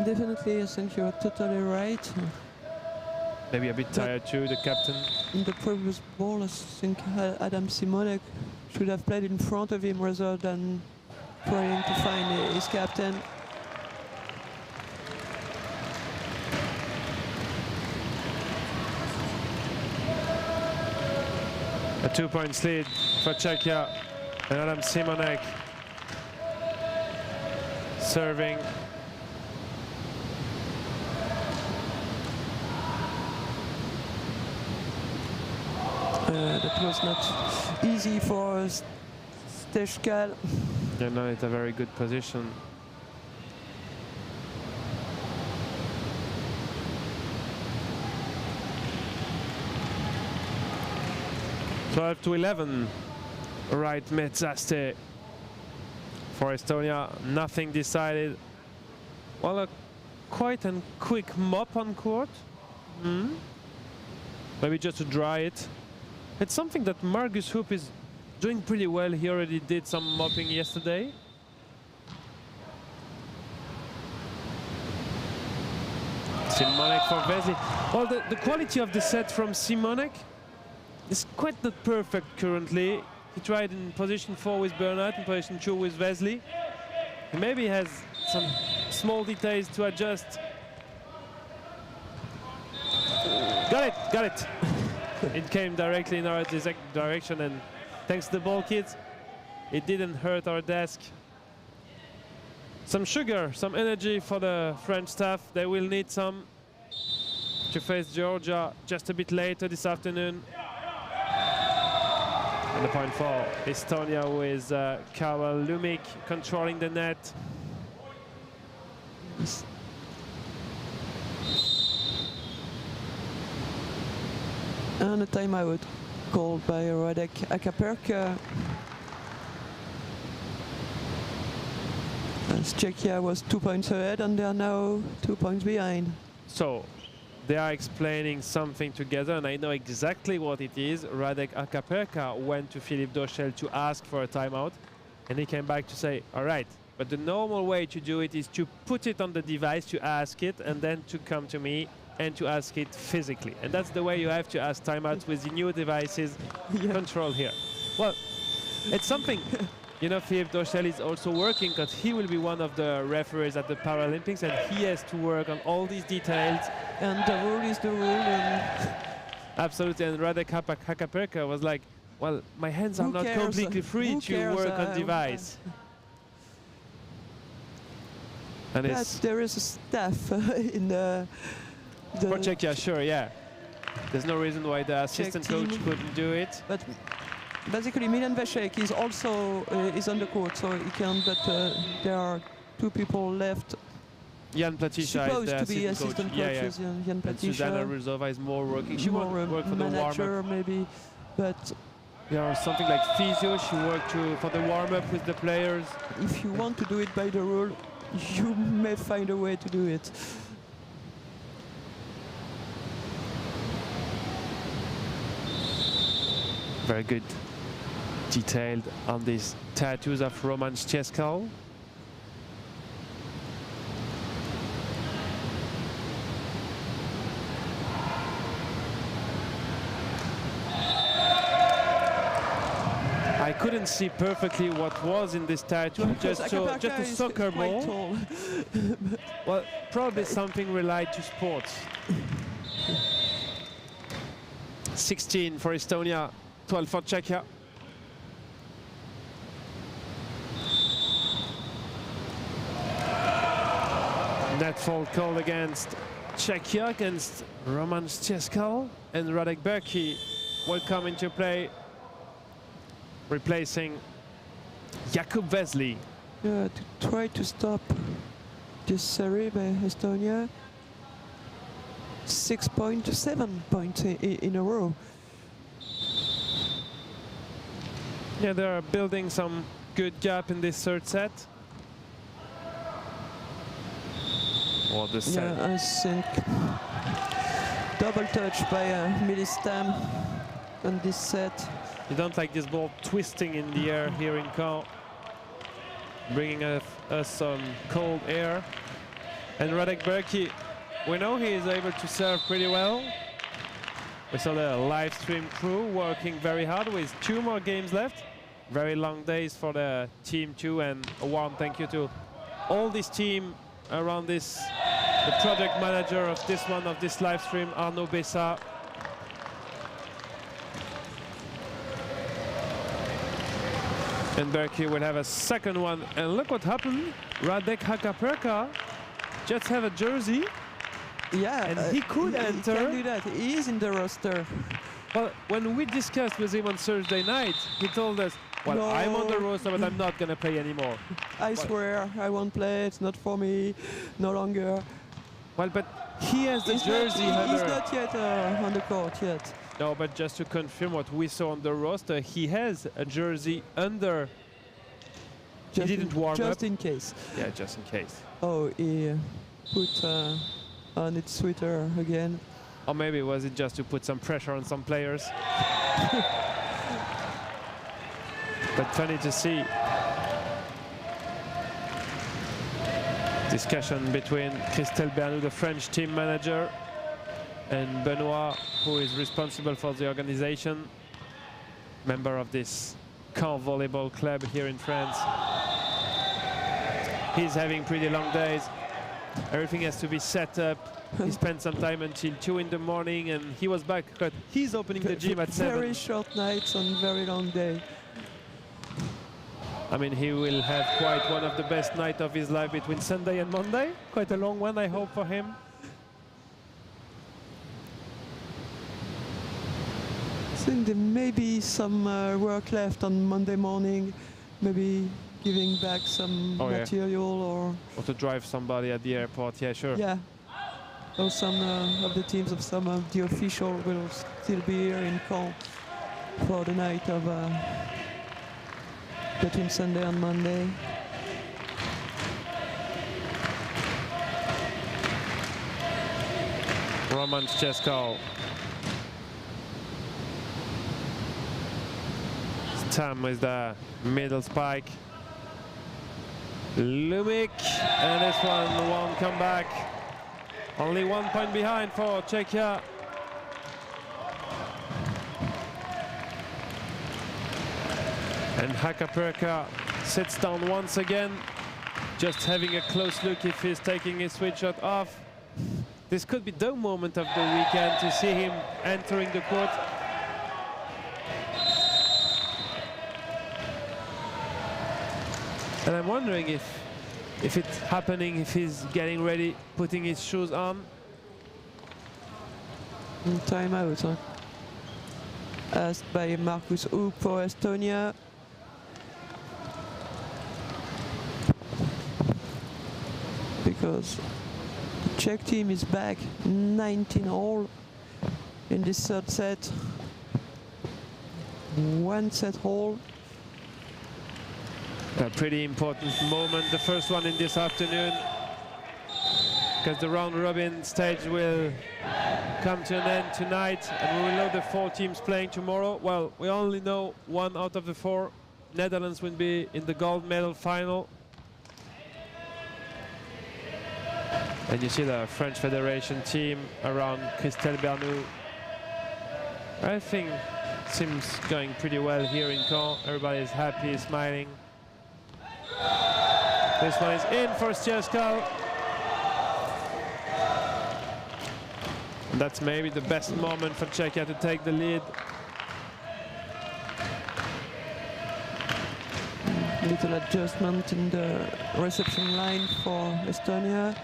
Definitely, I think you're totally right. Maybe a bit tired too, the captain. In the previous ball, I think Adam Simonek should have played in front of him rather than trying to find his captain. A 2-point lead for Czechia, and Adam Simonek serving. That was not easy for Stjuskal. Yeah, no, it's a very good position. Twelve to 11, right Metzaste for Estonia. Nothing decided. Well, a quite a quick mop on court. Maybe just to dry it. It's something that Margus Hoop is doing pretty well. He already did some mopping yesterday. Simonek for Vesely. Well, the quality of the set from Simonek is quite not perfect currently. He tried in position 4 with Bernat, in position 2 with Vesely. He maybe has some small details to adjust. Got it, got it. It came directly in our direction, and thanks to the ball kids, it didn't hurt our desk. Some sugar, some energy for the French staff. They will need some to face Georgia just a bit later this afternoon. And the point for Estonia with Karel Lumik controlling the net. And a timeout called by Radek Akaperka. As Czechia was 2 points ahead and they are now 2 points behind. So they are explaining something together, and I know exactly what it is. Radek Akaperka went to Philippe Dochel to ask for a timeout, and he came back to say, all right, but the normal way to do it is to put it on the device, to ask it, and then to come to me and to ask it physically. And that's the way you have to ask timeouts with the new devices controlled here. Well, it's something. You know, Philippe Dochel is also working because he will be one of the referees at the Paralympics, and he has to work on all these details. And the rule is the rule. And absolutely, and Radek Akaperka was like, well, my hands are not completely free to work on device. And there is a staff in the for Czechia, sure, yeah. There's no reason why the assistant coach couldn't do it. But basically, Milan Veshek is also is on the court, so he can. But there are 2 people left. Jan Platisha supposed is the to be assistant coaches. Yeah. Jan Platisha. And Susanna Ruzova is more working. She won't work for the warm-up. Maybe, but there are something like physio. She worked for the warm-up with the players. If you want to do it by the rule, you may find a way to do it. Very good, detailed on these tattoos of Roman Szczeskal. I couldn't see perfectly what was in this tattoo, just a soccer ball. Well, probably something related to sports. 16 for Estonia, 12 for Czechia. Net fault called against Czechia, against Roman Szczeskal, and Radek Berki will come into play, replacing Jakub Vesely. Yeah, to try to stop this series by Estonia. 6 points, 7 points in a row. Yeah, they're building some good gap in this third set. Or the set. Yeah, I think double touch by Milistam on this set. You don't like this ball twisting in the air here in Caen, bringing us some cold air. And Radek Berki, we know he is able to serve pretty well. We saw the live stream crew working very hard with 2 more games left. Very long days for the team too, and a warm thank you to all this team around this. The project manager of this live stream, Arnaud Bessa. And Berki will have a second one. And look what happened. Radek Akaperka just have a jersey. Yeah, and he could enter. He can do that. He is in the roster. Well, when we discussed with him on Thursday night, he told us, well, no, I'm on the roster, but I'm not going to play anymore. I swear, I won't play. It's not for me, no longer. Well, but he has the jersey. He's not yet on the court yet. No, but just to confirm what we saw on the roster, he has a jersey under. He didn't warm up. Just in case. Yeah, just in case. Oh, he put on its Twitter again. Or maybe was it just to put some pressure on some players? But funny to see. Discussion between Christelle Bernou, the French team manager, and Benoit, who is responsible for the organization, member of this Caen volleyball club here in France. He's having pretty long days. Everything has to be set up. He spent some time until 2 in the morning, and he was back. But he's opening the gym at 7. Very short nights and very long day. I mean, he will have quite one of the best nights of his life between Sunday and Monday. Quite a long one, I hope, for him. I think there may be some work left on Monday morning, maybe giving back some material or to drive somebody at the airport. Yeah, sure. Yeah. Or some of the teams of some of the officials will still be here in Caen for the night of between Sunday and Monday. Roman Szczesko. Tam with the middle spike. Lumik, and this one won't come back. Only 1 point behind for Czechia. And Hakaperka sits down once again, just having a close look if he's taking his switch shot off. This could be the moment of the weekend to see him entering the court. And I'm wondering if it's happening, if he's getting ready, putting his shoes on. Time out, huh? Asked by Markus Hoop for Estonia. Because the Czech team is back 19 all in this third set. 1 set all. A pretty important moment, the first one in this afternoon, because the round robin stage will come to an end tonight, and we will know the 4 teams playing tomorrow. Well, we only know 1 out of the 4. Netherlands will be in the gold medal final. And you see the French Federation team around Christelle Bernoux. I think seems going pretty well here in Caen. Everybody is happy, smiling. This one is in for Szczesko. That's maybe the best moment for Czechia to take the lead. Little adjustment in the reception line for Estonia.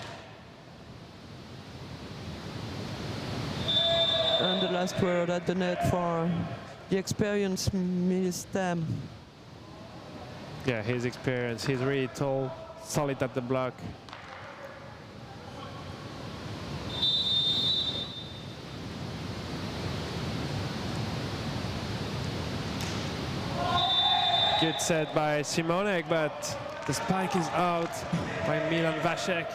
And the last word at the net for the experienced Milis Tam. Yeah, his experience, he's really tall, solid at the block. Good set by Simonek, but the spike is out by Milan Vasek.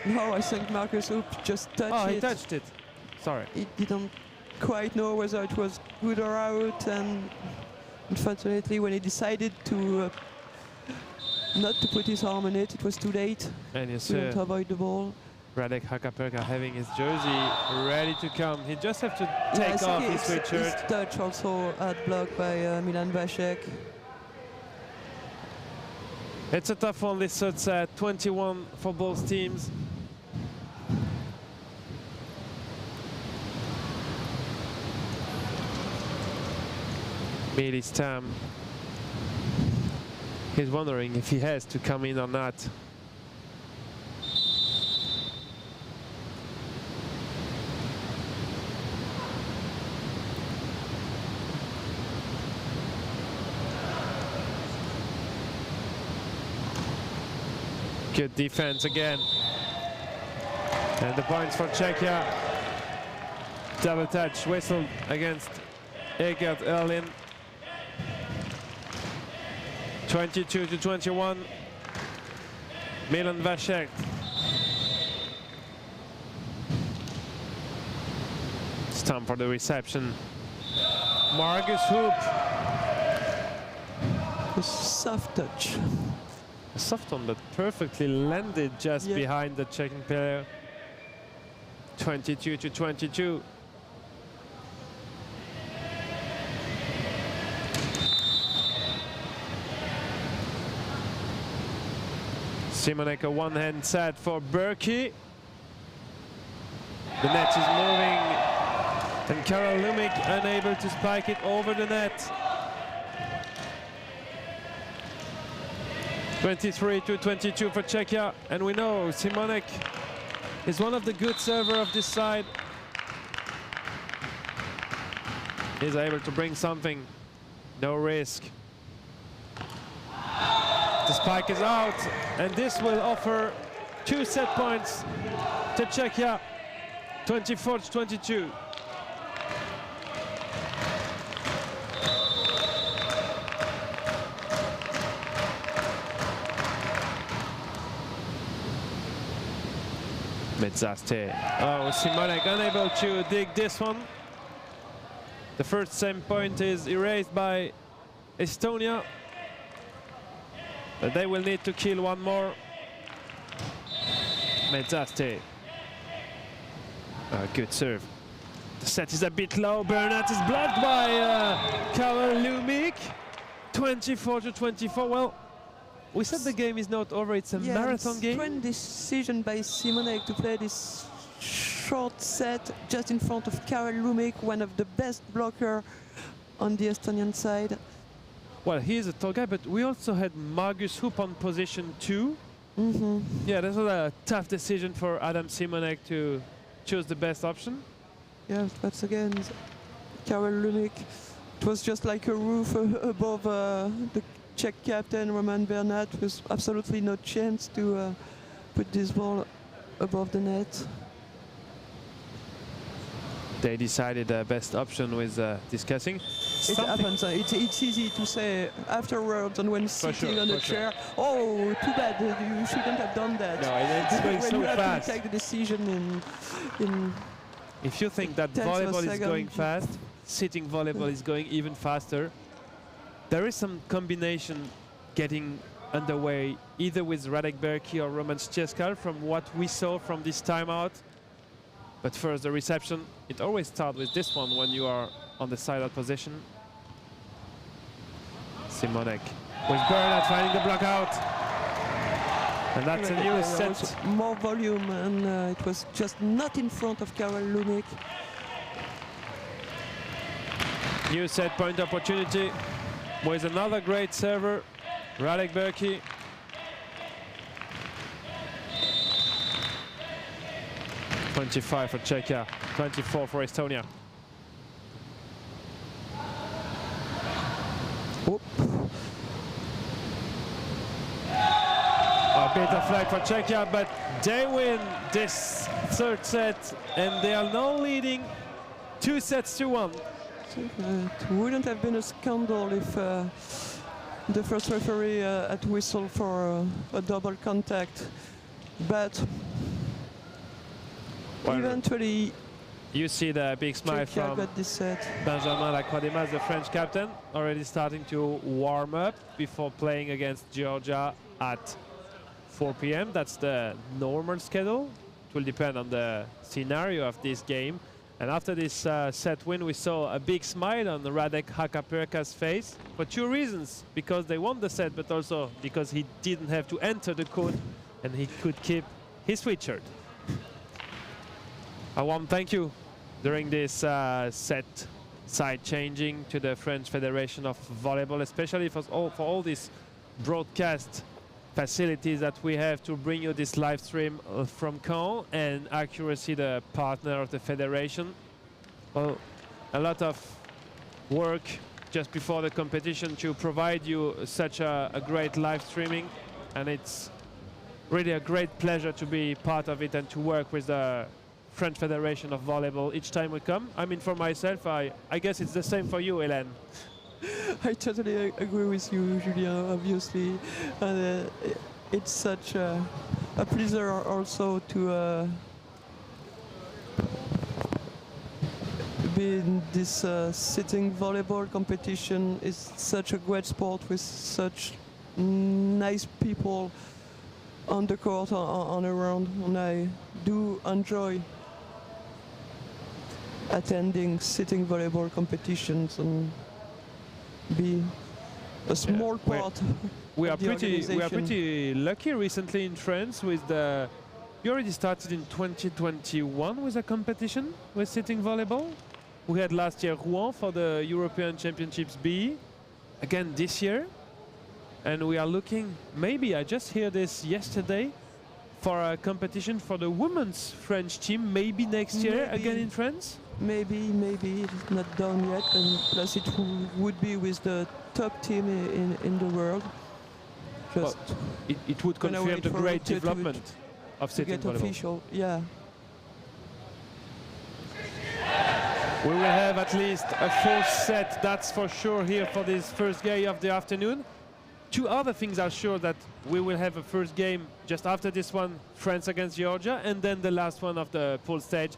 No, I think Markus Hoop just touched it. Oh, he touched it. Sorry. He didn't quite know whether it was good or out, and unfortunately when he decided to not to put his arm on it, it was too late. And you see couldn't avoid the ball. Radek Hakaperka having his jersey ready to come. He just have to take off his sweatshirt. His touch also at block by Milan Vasek. It's a tough one, this third set, 21 for both teams. Milis Tam. He's wondering if he has to come in or not. Good defense again. And the points for Czechia. Double touch whistled against Egert Erlin. 22-21. Milan Vasek. It's time for the reception. Markus Hoop. A soft touch. A soft one that perfectly landed just behind the Czech player. 22-22. Simonek, a one-hand set for Berkey. The net is moving, and Karol Lumik unable to spike it over the net. 23-22 for Czechia, and we know Simonek is one of the good servers of this side. He's able to bring something, no risk. The spike is out, and this will offer 2 set points to Czechia, 24-22. Medzaste. Oh, Simonek unable to dig this one. The first same point is erased by Estonia. But they will need to kill one more. Medzaste. Good serve. The set is a bit low. Bernat is blocked by Karol Lumik. 24-24. Well, we said the game is not over. It's a marathon game. Strange decision by Simonek to play this short set just in front of Karol Lumik, one of the best blockers on the Estonian side. Well, he's a tall guy, but we also had Margus Hoop on position 2. Yeah, that was a tough decision for Adam Simonek to choose the best option. Yeah, but again, Karol Lumik, it was just like a roof above the Czech captain Roman Bernat, with absolutely no chance to put this ball above the net. They decided the best option with discussing. It happens. It's easy to say afterwards and when sitting on a chair. Oh, too bad. You shouldn't have done that. No, it's going when so you have fast. to take the decision in If you think that volleyball is going fast, sitting volleyball is going even faster. There is some combination getting underway, either with Radek Berki or Roman Szczeskal, from what we saw from this timeout. But first, the reception. It always starts with this one when you are on the side-out position. Simonek with Bernat finding the block out. And that's a new set. More volume, and it was just not in front of Karol Lumik. New set point opportunity with another great server, Radek Berki. $25 for Czechia, 24 for Estonia. Oop. A bit of flag for Czechia, but they win this third set, and they are now leading 2-1. It wouldn't have been a scandal if the first referee had whistled for a double contact, but eventually you see the big smile Czechia from got this set. Benjamin Lacroix-Demas, the French captain, already starting to warm up before playing against Georgia at 4 p.m. That's the normal schedule. It will depend on the scenario of this game. And after this set win, we saw a big smile on Radek Hakaperka's face for 2 reasons. Because they won the set, but also because he didn't have to enter the court and he could keep his sweatshirt. A warm thank you during this set side changing to the French Federation of Volleyball, especially for all these broadcast facilities that we have to bring you this live stream from CAEN, and Accuracy, the partner of the federation. Well, a lot of work just before the competition to provide you such a great live streaming, and it's really a great pleasure to be part of it and to work with the French Federation of Volleyball each time we come. I mean, for myself, I guess it's the same for you, Hélène. I totally agree with you, Julien, obviously. It's such a pleasure also to be in this sitting volleyball competition. It's such a great sport with such nice people on the court, on around, and I do enjoy attending sitting volleyball competitions and be a small part. We are pretty lucky recently in France with the You already started in 2021 with a competition with sitting volleyball. We had last year Rouen for the European Championships B. Again this year. And we are looking, maybe, I just heard this yesterday, for a competition for the women's French team, maybe next year, again in France? Maybe it's not done yet, and plus it would be with the top team in the world. Just well, it would confirm the great development of sitting volleyball. Official, yeah. We will have at least a full set, that's for sure, here for this first game of the afternoon. Two other things are sure, that we will have a first game just after this one, France against Georgia, and then the last one of the pool stage,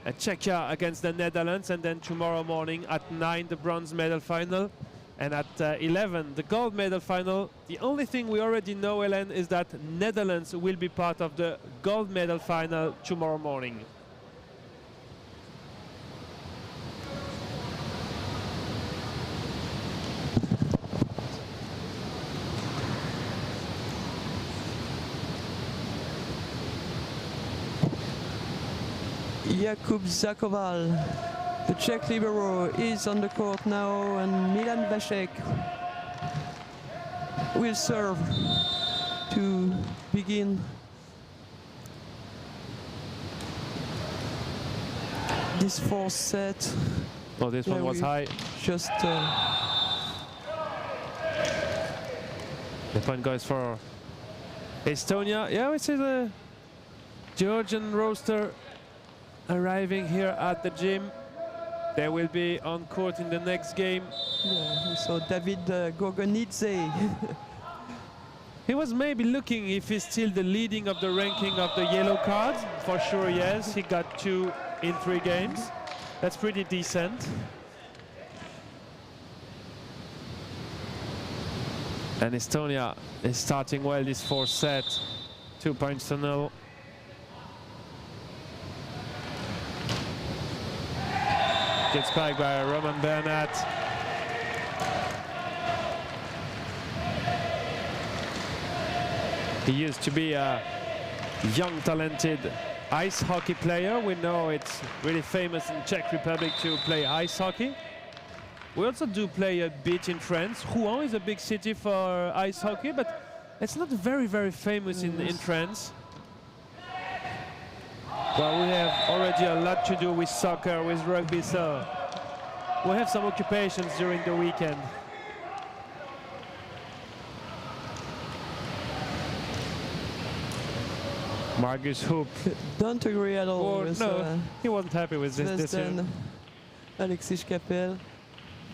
Czechia against the Netherlands, and then tomorrow morning at 9 the bronze medal final, and at 11 the gold medal final. The only thing we already know, Hélène, is that Netherlands will be part of the gold medal final tomorrow morning. Jakub Zakoval, the Czech libero, is on the court now, and Milan Vasek will serve to begin this fourth set. Oh, this one was high. Just the point goes for Estonia. Yeah, we see the Georgian roster arriving here at the gym. They will be on court in the next game. Yeah, we saw David Gorgonidze. He was maybe looking if he's still the leading of the ranking of the yellow cards. For sure, yes. He got 2 in 3 games. That's pretty decent. And Estonia is starting well this fourth set. 2-0. Gets spiked by Roman Bernat. He used to be a young, talented ice hockey player. We know it's really famous in Czech Republic to play ice hockey. We also do play a bit in France. Rouen is a big city for ice hockey, but it's not very, very famous in France. Well, we have already a lot to do with soccer, with rugby, so we have some occupations during the weekend. Margus Hoop. Don't agree at all. With, no, he wasn't happy with this decision. Alexis Capel.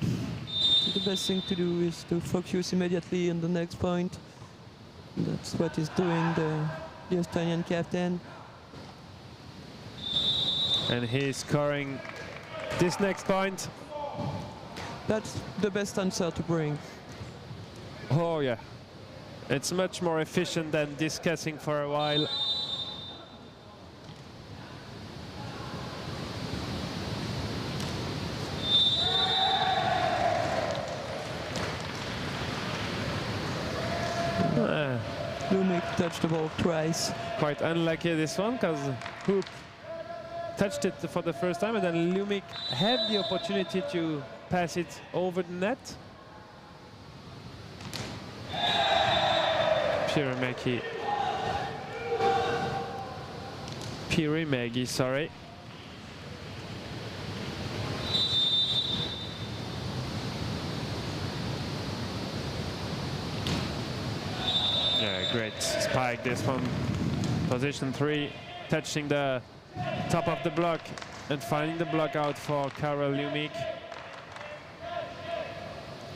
The best thing to do is to focus immediately on the next point. That's what he's doing, the Estonian captain. And he's scoring this next point. That's the best answer to bring. Oh yeah, it's much more efficient than discussing for a while. Lumic touched the ball twice. Quite unlucky this one, because Hoop touched it for the first time, and then Lumic had the opportunity to pass it over the net. Pirimägi, sorry. Yeah, great spike this one. Position 3, touching the top of the block and finding the block out for Karel Lumic.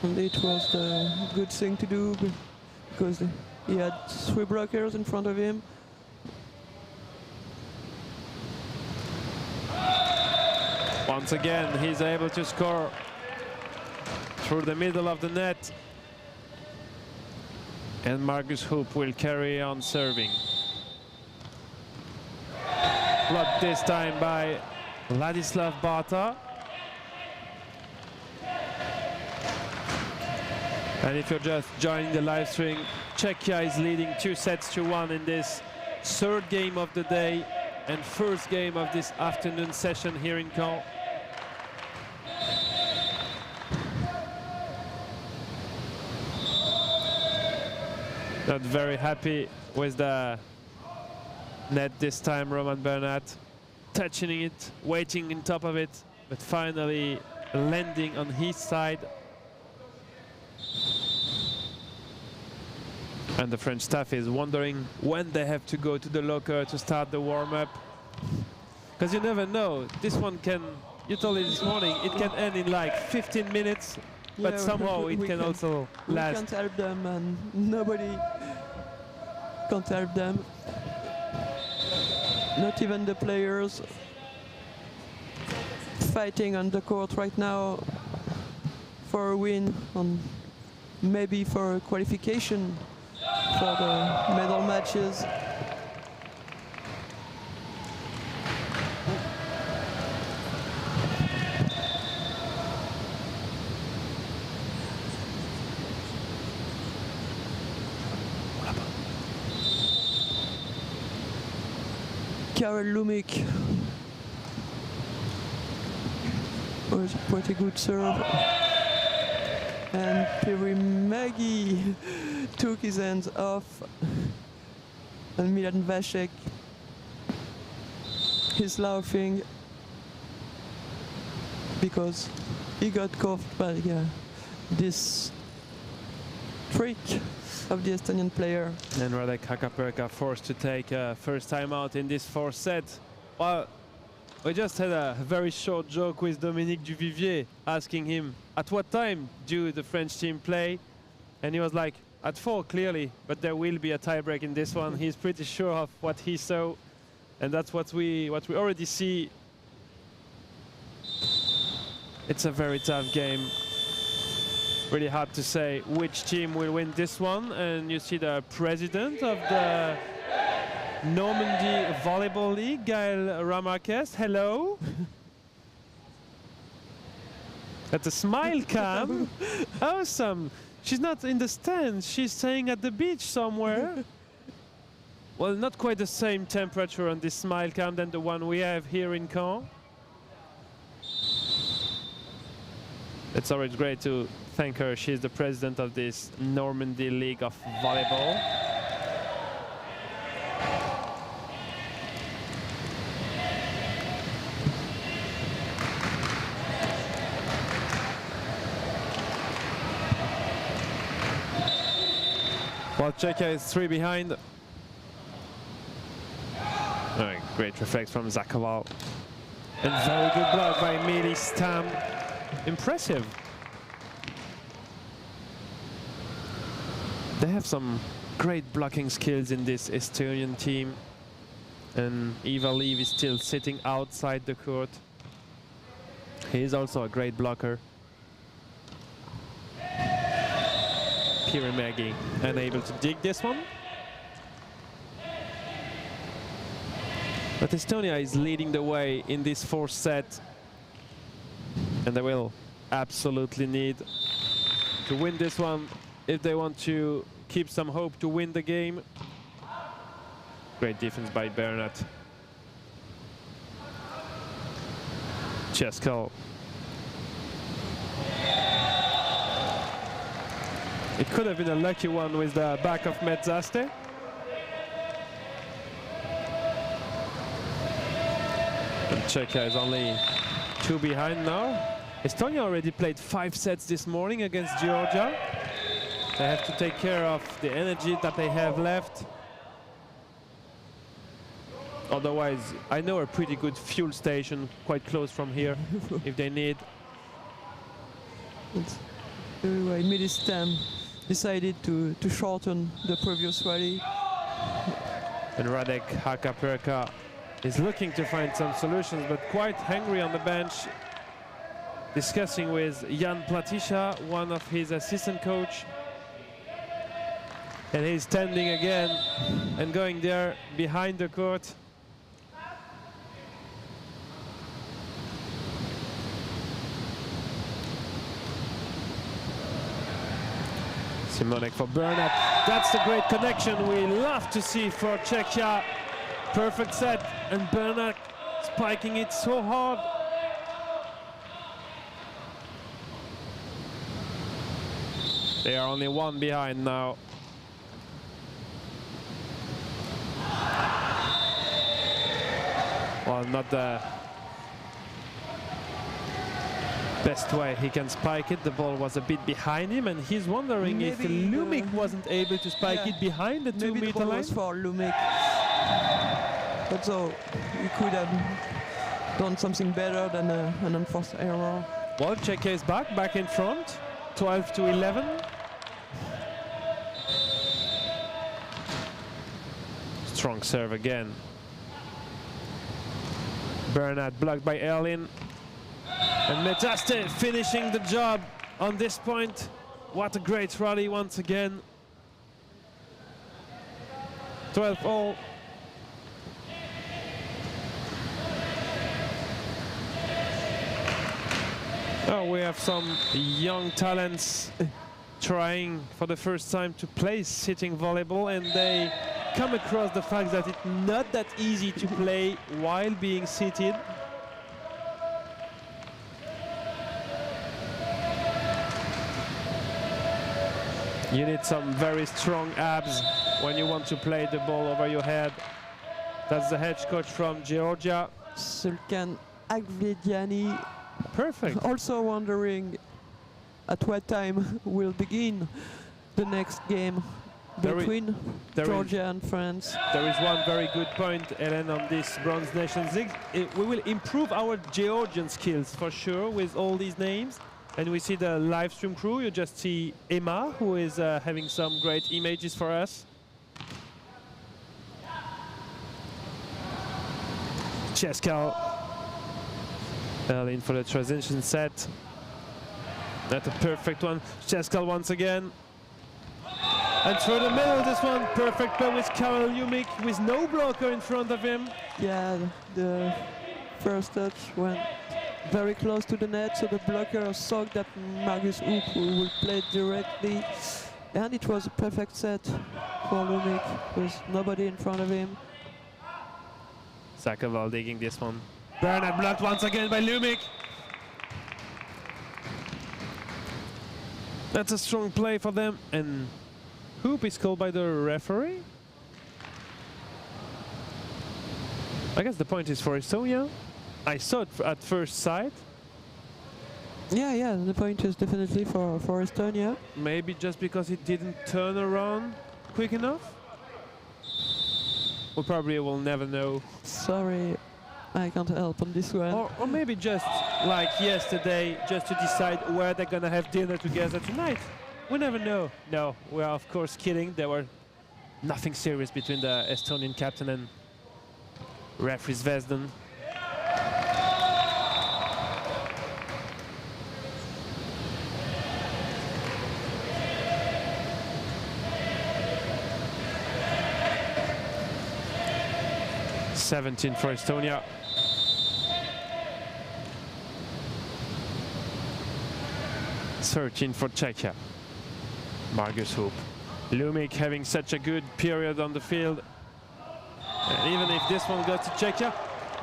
And it was the good thing to do, because he had 3 blockers in front of him. Once again, he's able to score through the middle of the net. And Margus Hoop will carry on serving. Blocked this time by Ladislav Barta. And if you're just joining the live stream, Czechia is leading 2-1 in this third game of the day and first game of this afternoon session here in Caen. Not very happy with the net this time, Roman Bernat. Touching it, waiting on top of it, but finally landing on his side. And the French staff is wondering when they have to go to the locker to start the warm-up. Because you never know, this one can, you told it this morning, it can end in like 15 minutes, but Yeah, somehow it can also last. We can't help them, and nobody can't help them. Not even the players fighting on the court right now for a win, and maybe for a qualification for the medal matches. Karel Lumik was a pretty good serve, and Pierre Maggie took his hands off, and Milan Vasek is laughing because he got caught by this trick of the Estonian player. And Radek Hakaperka forced to take a first time out in this fourth set. Well, we just had a very short joke with Dominique Duvivier, asking him at what time do the French team play, and he was like, at 4 clearly, but there will be a tiebreak in this one. He's pretty sure of what he saw, and that's what we already see. It's a very tough game. Really hard to say which team will win this one. And you see the president of the Normandy Volleyball League, Gaël Ramarquez. Hello. That's a smile cam. Awesome. She's not in the stands. She's staying at the beach somewhere. Well, not quite the same temperature on this smile cam than the one we have here in Caen. It's always great to thank her. She's the president of this Normandy League of Volleyball. While Czechia is 3 behind. Oh, great reflex from Zakoval. And very good block by Mili Stam. Impressive. They have some great blocking skills in this Estonian team. And Ivar Liiv is still sitting outside the court. He is also a great blocker. Pirimägi unable to dig this one. But Estonia is leading the way in this fourth set. And they will absolutely need to win this one if they want to keep some hope to win the game. Great defense by Bernat. Česko. It could have been a lucky one with the back of Metzaste. And Czechia is only 2 behind now. Estonia already played 5 sets this morning against Georgia. They have to take care of the energy that they have left. Otherwise, I know a pretty good fuel station quite close from here if they need. Anyway, Mili Stam decided to shorten the previous rally. And Radek Hakaperka is looking to find some solutions, but quite hungry on the bench, discussing with Jan Platisha, one of his assistant coach. And he's standing again and going there behind the court. Simonek for Bernat. That's the great connection we love to see for Czechia. Perfect set, and Bernat spiking it so hard. They are only one behind now. Well, not the best way he can spike it. The ball was a bit behind him, and he's wondering if Lumic wasn't able to spike it behind the 2 meter line. Was for Lumic. But so he could have done something better than an enforced error. Well, Czechia is back in front, 12-11. Strong serve again. Bernat blocked by Erlin. And Metaste finishing the job on this point. What a great rally once again. 12-all. Oh, we have some young talents trying for the first time to play sitting volleyball, and they come across the fact that it's not that easy to play while being seated. You need some very strong abs when you want to play the ball over your head. That's the head coach from Georgia. Sulkan Agvediani. Perfect. Also wondering at what time will begin the next game between Georgia and France. There is one very good point, Hélène, on this Bronze Nations League. We will improve our Georgian skills for sure with all these names. And we see the live stream crew. You just see Emma, who is having some great images for us. Cheskal in for the transition set. That's a perfect one. Cheskal once again. And through the middle, this one perfect play with Karel Lumic with no blocker in front of him. Yeah, the first touch went very close to the net, so the blocker saw that Margus Hoop would play directly, and it was a perfect set for Lumic with nobody in front of him. Sakoval digging this one. Bernat blocked once again by Lumic. That's a strong play for them, and Hoop is called by the referee. I guess the point is for Estonia. I saw it at first sight. Yeah, the point is definitely for Estonia. Maybe just because it didn't turn around quick enough? We probably will never know. Sorry, I can't help on this one. Or maybe just like yesterday, just to decide where they're gonna have dinner together tonight. We never know. No, we are of course kidding. There were nothing serious between the Estonian captain and referee Zvezdan. (17 for Estonia). (13 for Czechia). Margus Hoop. Lumic having such a good period on the field. And even if this one goes to Czechia,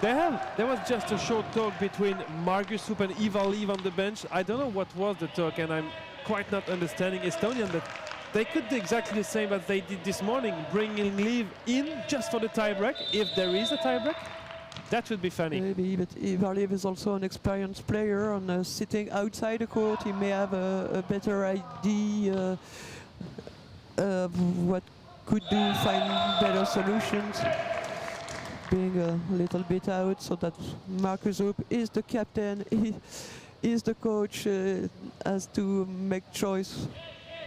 there was just a short talk between Margus Hoop and Ivar Liv on the bench. I don't know what was the talk, and I'm quite not understanding Estonian, but they could do exactly the same as they did this morning, bringing Liv in just for the tiebreak. If there is a tiebreak, that would be funny. Maybe, but Ivar Liv is also an experienced player, and sitting outside the court, he may have a better idea of what could do, find better solutions. Being a little bit out, so that Markus Hoop is the captain, he is the coach, has to make choice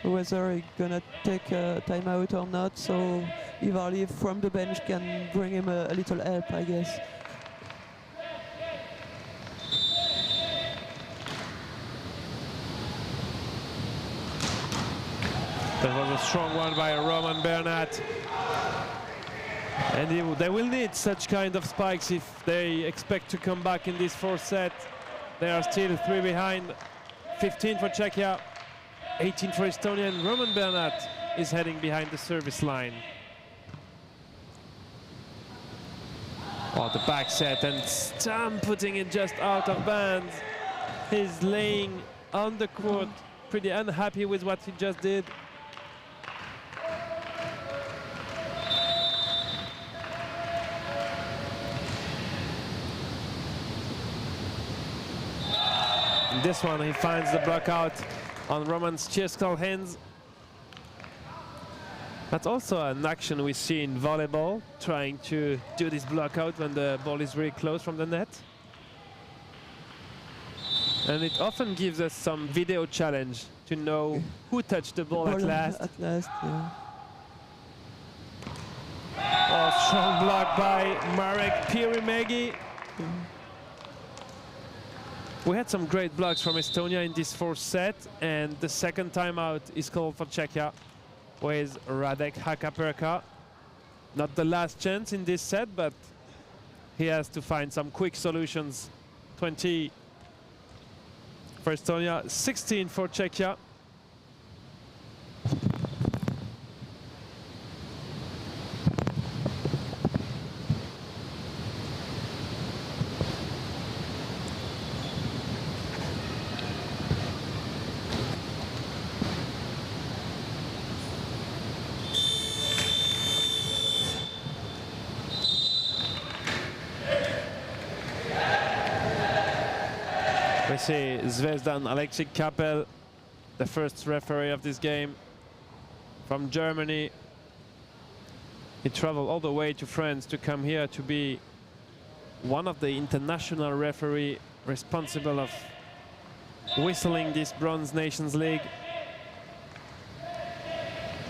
whether he's gonna take a timeout or not. So Ivar Liv from the bench can bring him a little help, I guess. That was a strong one by Roman Bernat. And they will need such kind of spikes if they expect to come back in this fourth set. They are still 3 behind. 15 for Czechia, 18 for Estonia, and Roman Bernat is heading behind the service line. Oh, the back set, and Stam putting it just out of bounds. He's laying on the court, pretty unhappy with what he just did. In this one, he finds the block out on Roman Ścieżkal's hands. That's also an action we see in volleyball, trying to do this block out when the ball is really close from the net. And it often gives us some video challenge to know who touched the ball at last. At last, yeah. Oh, strong block by Marek Pirimegi. We had some great blocks from Estonia in this fourth set, and the second timeout is called for Czechia with Radek Hakaperka. Not the last chance in this set, but he has to find some quick solutions. 20 for Estonia, 16 for Czechia. We see Zvezdan Alexei Kapel, the first referee of this game, from Germany. He traveled all the way to France to come here to be one of the international referees responsible of whistling this Bronze Nations League.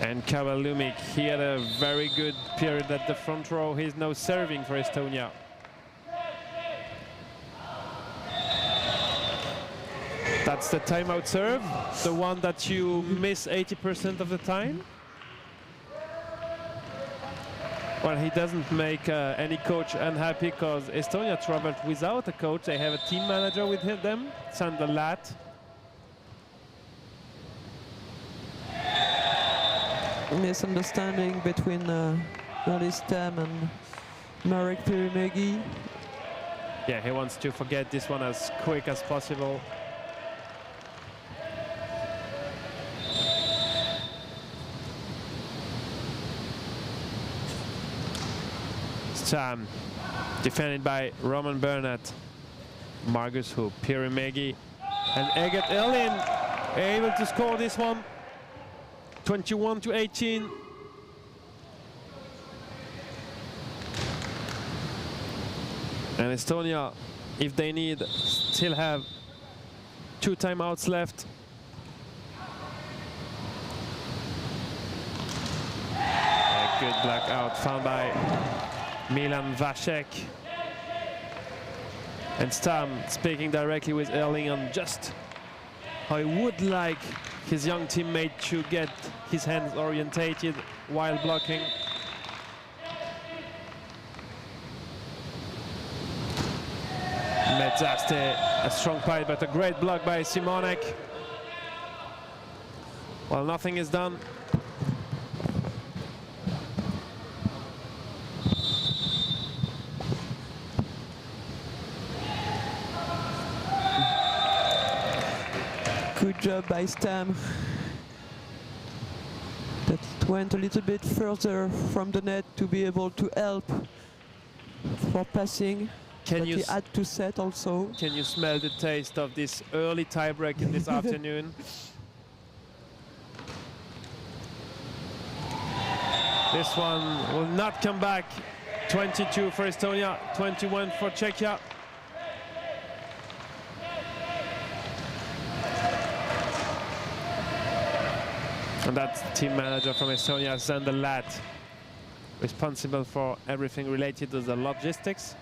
And Karel Lumik, he had a very good period at the front row. He's now serving for Estonia. That's the timeout serve, the one that you miss 80% of the time. Well, he doesn't make any coach unhappy because Estonia traveled without a coach. They have a team manager with them, Sander Lat. Misunderstanding between Nali Stam and Marek Pirimegi. Yeah, he wants to forget this one as quick as possible. Stam, defended by Roman Bernat, Margus Hoop, Pirimegi, and Eget Elin able to score this one. 21-18. And Estonia, if they need, still have 2 timeouts left. A good blackout found by Milan Vasek. And Stam speaking directly with Erling on just how he would like his young teammate to get his hands orientated while blocking. Medzaste, a strong pipe, but a great block by Simonek. Well, nothing is done. Good job by Stam. That went a little bit further from the net to be able to help for passing. But he had to set also. Can you smell the taste of this early tiebreak in this afternoon? This one will not come back. 22 for Estonia, 21 for Czechia. And that's team manager from Estonia, Sander Lat, responsible for everything related to the logistics.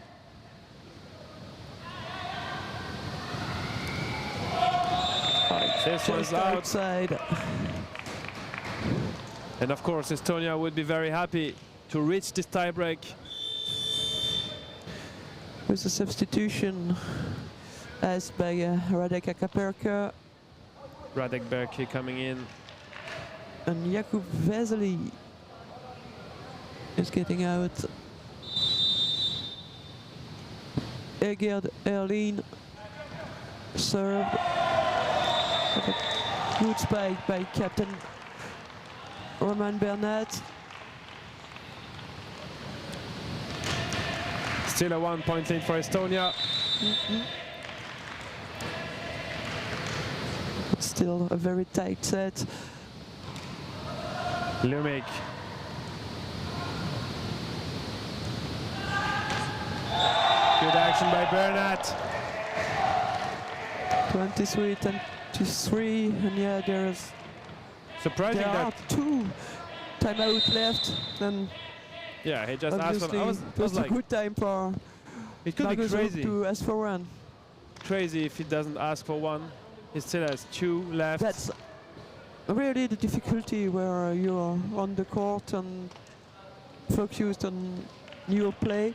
This one's outside. And of course, Estonia would be very happy to reach this tiebreak. With a substitution as by Radek Hakaperka. Radek Berki coming in. and Jakub Vesely is getting out. Egerd Erlin served. Good spike by captain Roman Bernat. Still a 1 point lead for Estonia. Still a very tight set. Lumic. Good action by Bernat. 23-23, and yeah, there's Surprising there are that. 2 timeout left, and Yeah, he just asked for. obviously I it was was a like, good time for it could be Margus Hope crazy. to ask for one. Crazy if he doesn't ask for one. He still has 2 left. That's really the difficulty where you're on the court and focused on your play.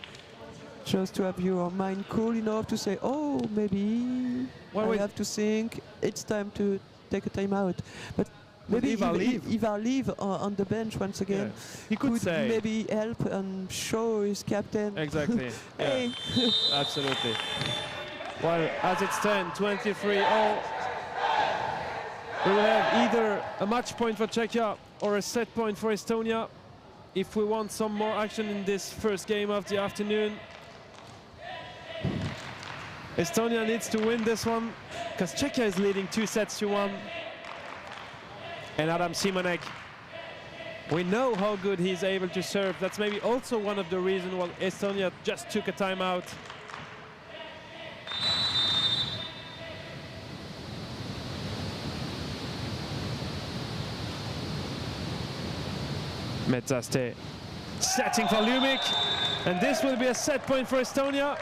Just to have your mind cool enough to say, oh, maybe I have to think it's time to take a timeout. But maybe Ivar leave on the bench once again. Yeah. He could say maybe help and show his captain. exactly. Hey. Yeah. Absolutely. Well, as it stands, 23-all. We will have either a match point for Czechia or a set point for Estonia if we want some more action in this first game of the afternoon. Estonia needs to win this one because Czechia is leading 2-1. And Adam Simonek, we know how good he's able to serve. That's maybe also one of the reasons why Estonia just took a timeout. Metzaste setting for Lumic, and this will be a set point for Estonia.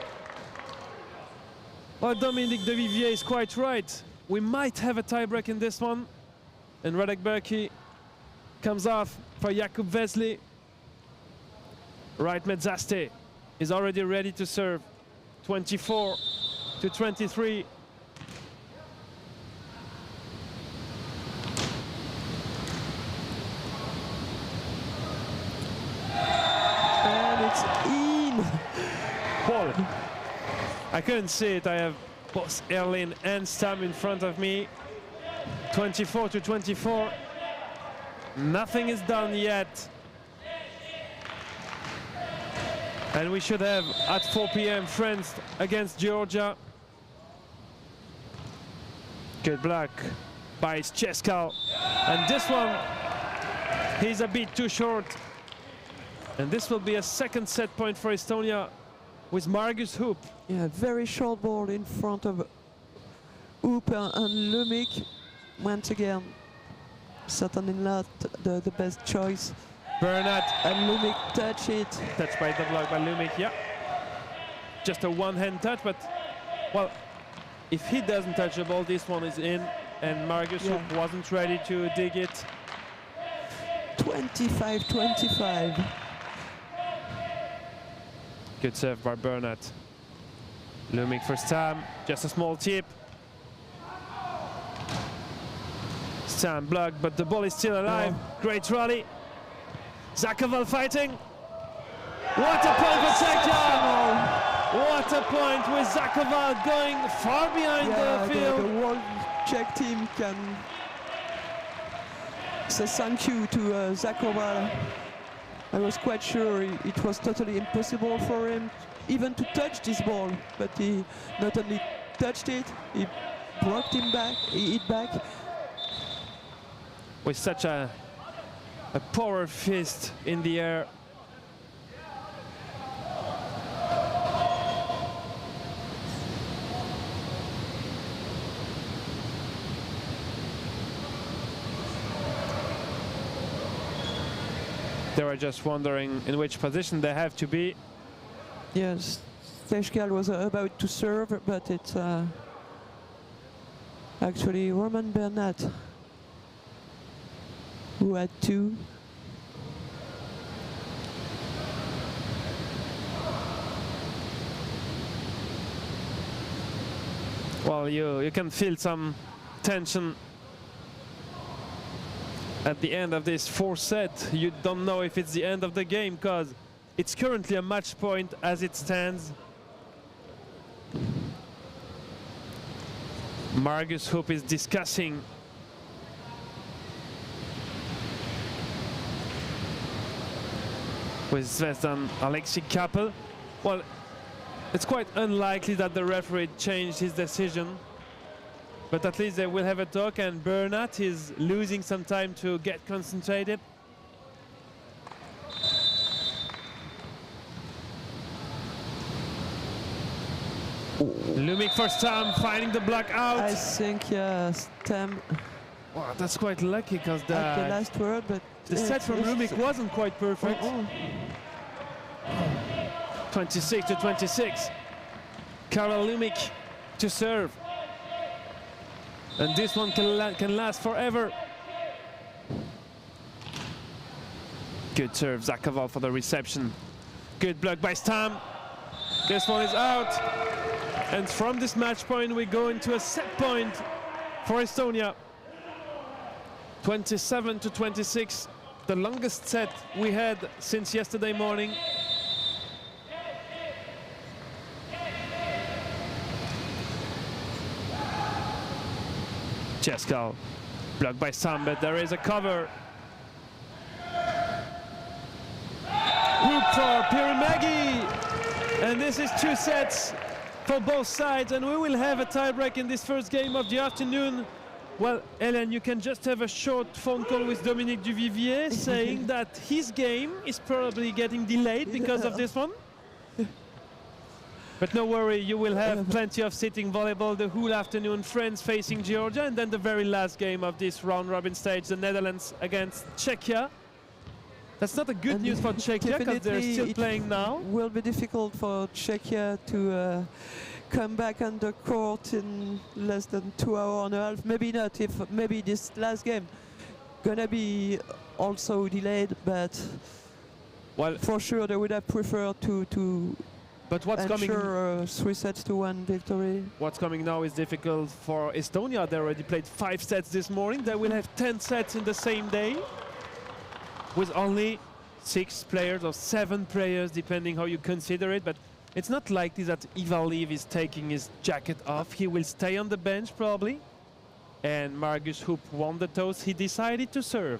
Well, Dominic de Vivier is quite right. We might have a tiebreak in this one. And Radek Berkey comes off for Jakub Vesely. Right, Metzaste is already ready to serve. 24-23. And it's in. Paul. I couldn't see it. I have both Erlin and Stam in front of me. 24-24. Nothing is done yet. And we should have at 4 p.m. France against Georgia. Good block by Cheskal. And this one, he's a bit too short. And this will be a second set point for Estonia with Margus Hoop. Yeah, very short ball in front of Hoop and Lumic. Once again, certainly not the best choice. Bernat. And Lumic touch it. Touched by the block by Lumic, yeah. Just a one-hand touch, but, well, if he doesn't touch the ball, this one is in. And Margus Hoop wasn't ready to dig it. 25-25. Good serve by Bernat. Lumic for Stam, just a small tip. Stam blocked, but the ball is still alive. Great rally. Zakoval fighting. What a point for Czechia! What a point with Zakoval going far behind the field. The whole Czech team can say thank you to Zakoval. I was quite sure it was totally impossible for him even to touch this ball, but he not only touched it, he blocked him back, he hit back. With such a power fist in the air. They were just wondering in which position they have to be. Yes, Stechkal was about to serve, but it's actually Roman Bernat who had 2. Well, you can feel some tension at the end of this fourth set. You don't know if it's the end of the game because it's currently a match point as it stands. Margus Hoop is discussing with Zvezdan Alexei Kapel. Well, it's quite unlikely that the referee changed his decision, but at least they will have a talk, and Bernat is losing some time to get concentrated. Lumic first time finding the block out. I think, yeah, Stam Wow, that's quite lucky because at the last word, but the set from Lumic wasn't quite perfect. 26 to 26. Karel Lumic to serve. And this one can last forever. Good serve, Zakhaval for the reception. Good block by Stam. This one is out. And from this match point, we go into a set point for Estonia. 27 to 26, the longest set we had since yesterday morning. Cheskal, blocked by Sam, but there is a cover. Hoop for Pirimagi, and this is 2 sets for both sides, and we will have a tiebreak in this first game of the afternoon. Well, Hélène, you can just have a short phone call with Dominique Duvivier saying that his game is probably getting delayed because of this one. But no worry, you will have plenty of sitting volleyball the whole afternoon. France facing Georgia, and then the very last game of this round-robin stage, the Netherlands against Czechia. That's not a good news for Czechia because they're still playing now. Will be difficult for Czechia to come back on the court in less than 2 hours and a half. Maybe not, if maybe this last game gonna be also delayed, but well, for sure they would have preferred to but what's coming? 3 sets to 1 victory. What's coming now is difficult for Estonia. They already played 5 sets this morning. They will have 10 sets in the same day, with only 6 players or 7 players, depending how you consider it. But it's not likely that Ivaliv is taking his jacket off. He will stay on the bench probably. And Margus Hoop won the toss. He decided to serve.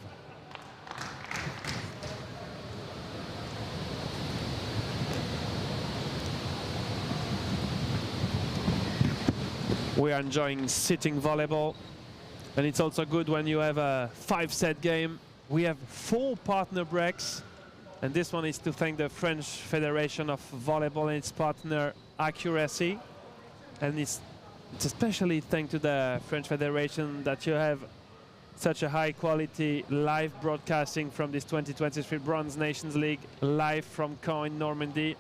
We are enjoying sitting volleyball, and it's also good when you have a 5-set game. We have 4 partner breaks, and this one is to thank the French Federation of Volleyball and its partner Accuracy. And it's especially thanks to the French Federation that you have such a high quality live broadcasting from this 2023 Bronze Nations League, live from CAEN Normandy.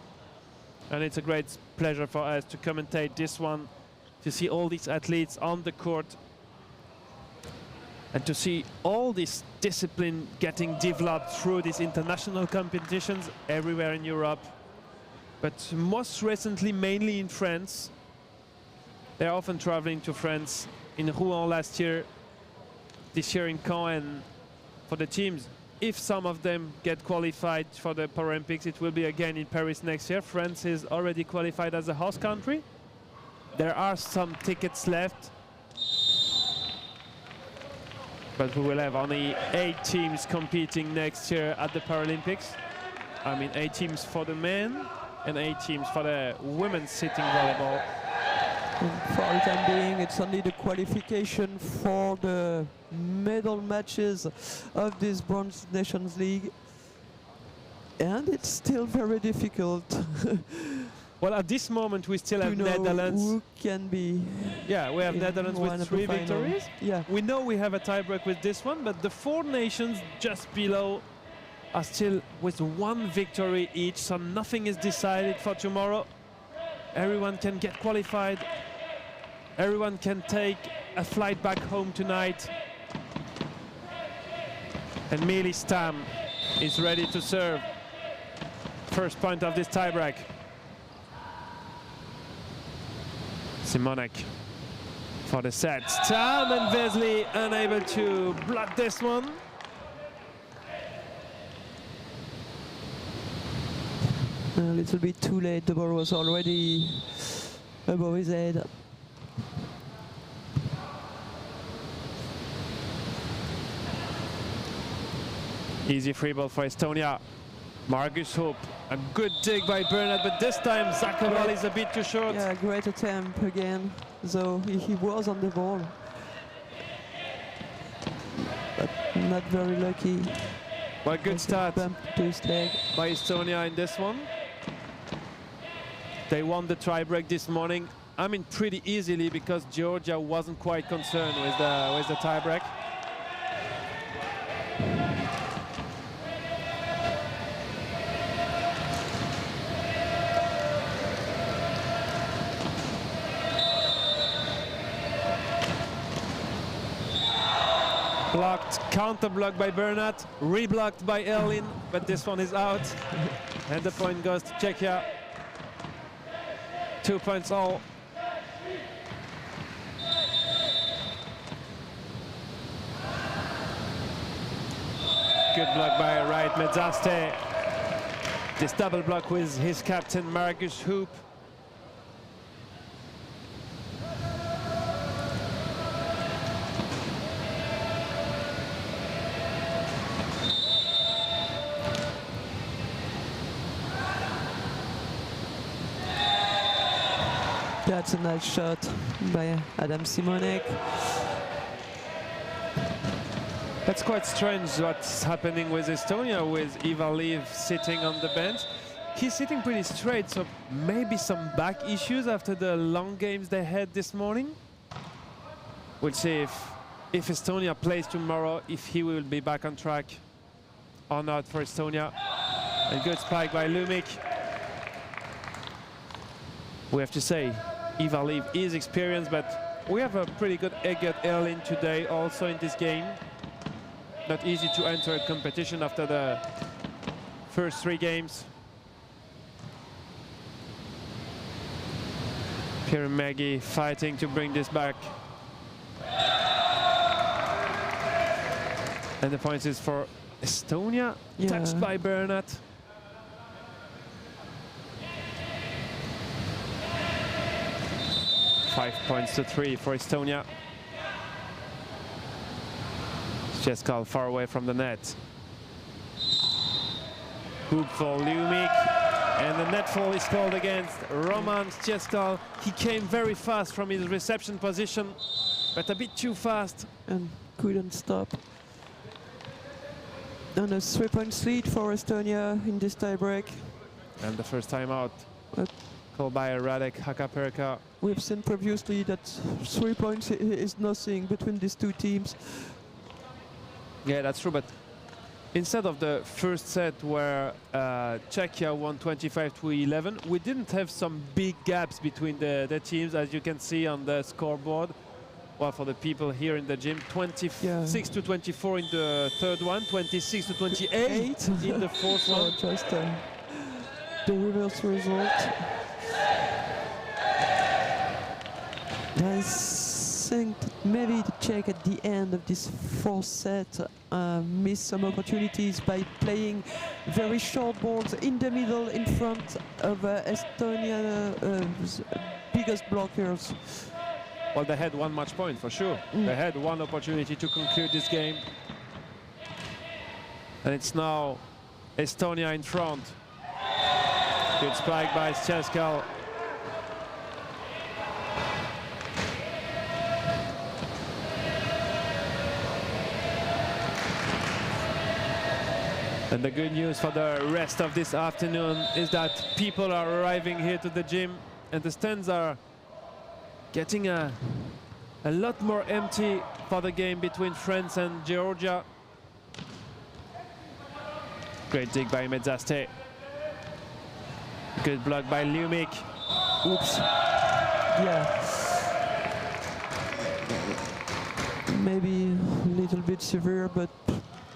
And it's a great pleasure for us to commentate this one, to see all these athletes on the court, and to see all this discipline getting developed through these international competitions everywhere in Europe, but most recently mainly in France. They're often traveling to France, in Rouen last year, this year in Caen for the teams. If some of them get qualified for the Paralympics, it will be again in Paris next year. France is already qualified as a host country. There are some tickets left, but we will have only 8 teams competing next year at the Paralympics. I mean 8 teams for the men and 8 teams for the women's sitting volleyball. And for the time being, it's only the qualification for the medal matches of this Bronze Nations League. And it's still very difficult. Well, at this moment, we still have Netherlands. Who can be? Yeah, we have Netherlands with 3 victories. Yeah. We know we have a tiebreak with this one, but the 4 nations just below are still with 1 victory each, so nothing is decided for tomorrow. Everyone can get qualified. Everyone can take a flight back home tonight. And Meili Stam is ready to serve. First point of this tiebreak. Simonek for the set. Stam and Vesely unable to block this one. A little bit too late, the ball was already above his head. Easy free ball for Estonia. Margus Hope, a good dig by Bernard, but this time Zakhaval is a bit too short. Yeah, great attempt again, though he was on the ball. But not very lucky. Well, good start Bump to his leg. by Estonia in this one. They won the tie-break this morning. I mean, pretty easily, because Georgia wasn't quite concerned with the tie-break. Blocked, counter-blocked by Bernard, reblocked by Erlin, but this one is out. And the point goes to Czechia. 2 points all. Good block by right Medzaste. This double block with his captain Margus Hoop. That's a nice shot by Adam Simonek. That's quite strange what's happening with Estonia, with Ivaliv sitting on the bench. He's sitting pretty straight, so maybe some back issues after the long games they had this morning. We'll see if Estonia plays tomorrow, if he will be back on track or not for Estonia. A good spike by Lumik. We have to say, Ivaliv is experienced, but we have a pretty good Eggert Erlin today also in this game. Not easy to enter a competition after the first 3 games. Pierre Maggie fighting to bring this back. And the point is for Estonia, touched by Bernard. Five points to 3 for Estonia. Cheskal far away from the net. Hoop for Lumik. And the net fall is called against Roman Cheskal. He came very fast from his reception position, but a bit too fast. And couldn't stop. And a 3-point lead for Estonia in this tiebreak. And the first time out called by Radek Hakaperka. We've seen previously that 3 points is nothing between these two teams. Yeah, that's true, but instead of the first set where Czechia won 25-11, we didn't have some big gaps between the teams, as you can see on the scoreboard. Well, for the people here in the gym, 26-24 in the third one, 26-28 in the fourth one. Just the reverse result. I think that maybe the Czech at the end of this fourth set missed some opportunities by playing very short balls in the middle in front of Estonia's biggest blockers. Well, they had one match point for sure. They had one opportunity to conclude this game. And it's now Estonia in front. Good spike by Cheskal. And the good news for the rest of this afternoon is that people are arriving here to the gym and the stands are getting a lot more empty for the game between France and Georgia. Great dig by Medzaste. Good block by Lumik. Oops. Yeah. Maybe a little bit severe, but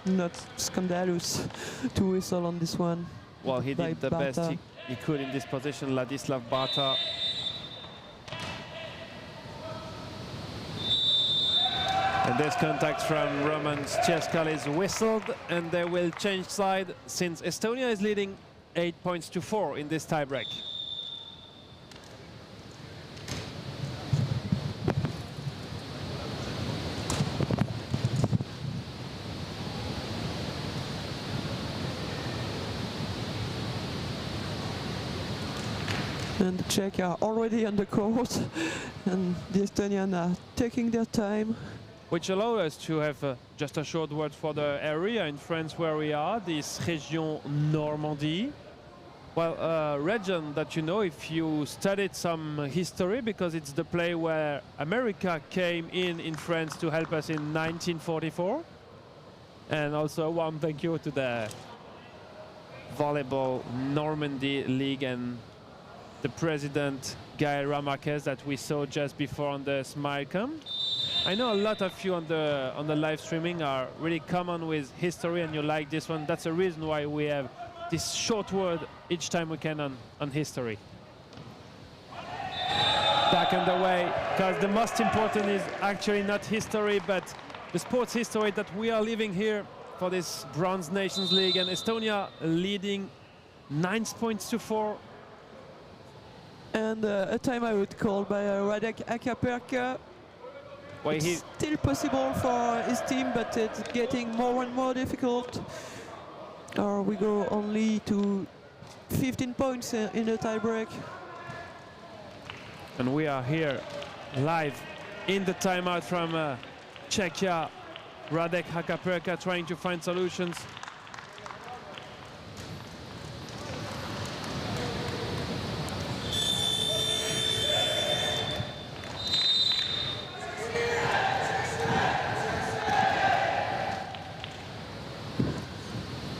not scandalous to whistle on this one. Well, he did the best he could in this position, Ladislav Bata. And this contact from Roman Cheskal is whistled, and they will change side since Estonia is leading 8 points to 4 in this tiebreak. And the Czech are already on the court, and the Estonians are taking their time. Which allows us to have just a short word for the area in France where we are, this Région Normandie. Well, a region that you know if you studied some history, because it's the place where America came in France to help us in 1944. And also a warm thank you to the Volleyball Normandy League and the president, Gaël Marquez, that we saw just before on the smile cam. I know a lot of you on the live streaming are really common with history and you like this one. That's the reason why we have this short word each time we can on history. Back underway, because the most important is actually not history, but the sports history that we are living here for this Bronze Nations League, and Estonia leading 9 points to 4. And a timeout called by Radek Akaperka. Well, it's still possible for his team, but it's getting more and more difficult. Or we go only to 15 points in a tiebreak. And we are here live in the timeout from Czechia. Radek Akaperka trying to find solutions.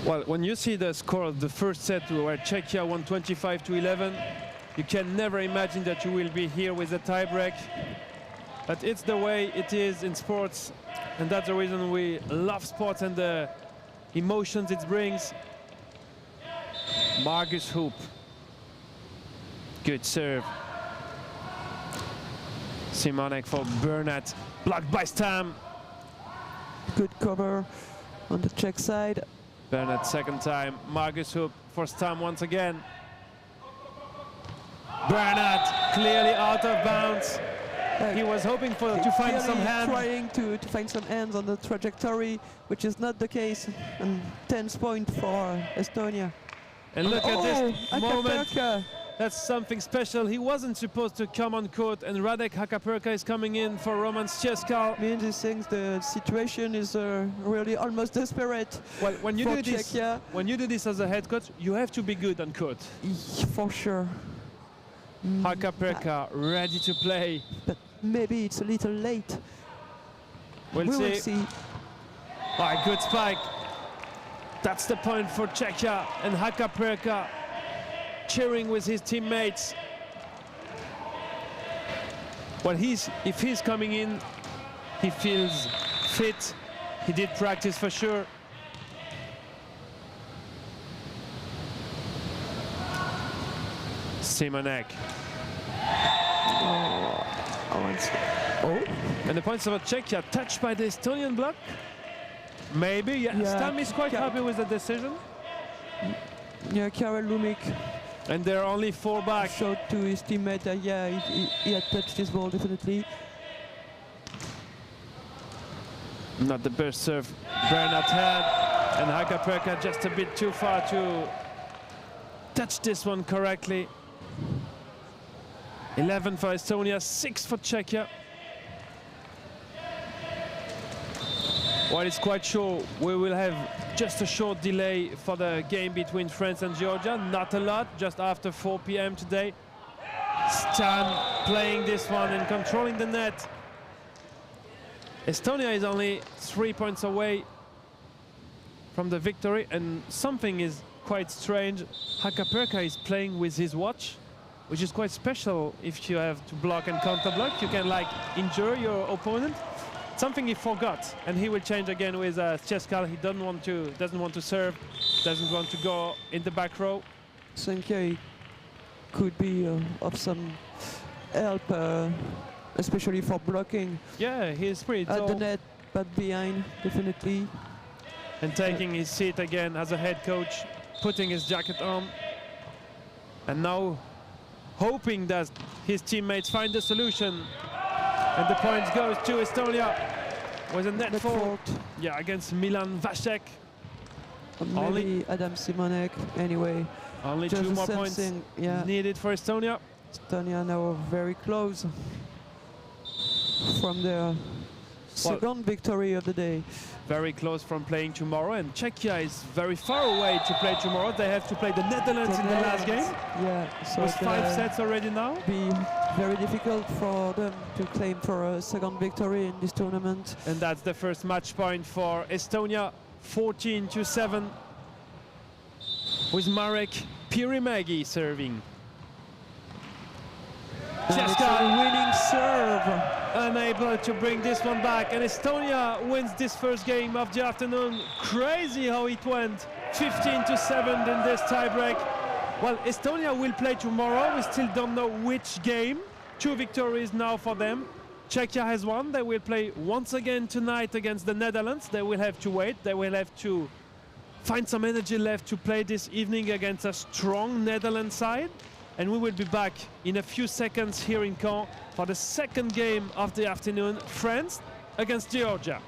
Well, when you see the score of the first set where Czechia won 25-11, you can never imagine that you will be here with a tiebreak. But it's the way it is in sports, and that's the reason we love sports and the emotions it brings. Margus Hoop. Good serve. Simonek for Bernat. Blocked by Stam. Good cover on the Czech side. Bernat second time. Margus Hoop for Stam once again. Bernat clearly out of bounds. He was hoping to find some hands. Trying to find some hands on the trajectory, which is not the case. And 10 points for Estonia. And look at this moment. Akaperka. That's something special. He wasn't supposed to come on court, and Radek Akaperka is coming in for Roman Ścieskal. I mean, these things, the situation is really almost desperate. Well, when you do this, Czechia. when you do this as a head coach, you have to be good on court. For sure. Akaperka ready to play. But maybe it's a little late. We'll we see. will see. Oh, good spike. That's the point for Czechia, and Akaperka cheering with his teammates. Well, if he's coming in, he feels fit. He did practice for sure. Simonek. And the points of Czechia touched by the Estonian block. Maybe, yeah. Stam is quite happy with the decision. Yeah, Karel Lumik. And there are only 4 back. Showed to his teammate that he had touched his ball definitely. Not the best serve Bernat had, and Akaperka just a bit too far to touch this one correctly. 11 for Estonia, 6 for Czechia. Well, it's quite sure we will have just a short delay for the game between France and Georgia. Not a lot, just after 4 p.m. today. Stan playing this one and controlling the net. Estonia is only 3 points away from the victory, and something is quite strange. Akaperka is playing with his watch, which is quite special. If you have to block and counter block, you can like injure your opponent. Something he forgot, and he will change again with Ścieskal. He doesn't want to serve, doesn't want to go in the back row. I think he could be of some help, especially for blocking. Yeah, he's pretty at tall. the net, but behind, definitely. And taking his seat again as a head coach, putting his jacket on. And now hoping that his teammates find the solution. And the point goes to Estonia with a net fault. Yeah, against Milan Vasek. Maybe Adam Simonek, anyway. Only just 2 more points needed for Estonia. Estonia now very close from their second victory of the day. Very close from playing tomorrow, and Czechia is very far away to play tomorrow. They have to play the Netherlands in the last game. Yeah, so with 5 sets already now. Be very difficult for them to claim for a second victory in this tournament. And that's the first match point for Estonia, 14-7, with Marek Pirimägi serving. Cheska winning serve. Unable to bring this one back, and Estonia wins this first game of the afternoon. Crazy how it went, 15-7 in this tiebreak. Well, Estonia will play tomorrow. We still don't know which game. 2 victories now for them. Czechia has 1. They will play once again tonight against the Netherlands. They will have to wait. They will have to find some energy left to play this evening against a strong Netherlands side. And we will be back in a few seconds here in Caen for the second game of the afternoon, France against Georgia.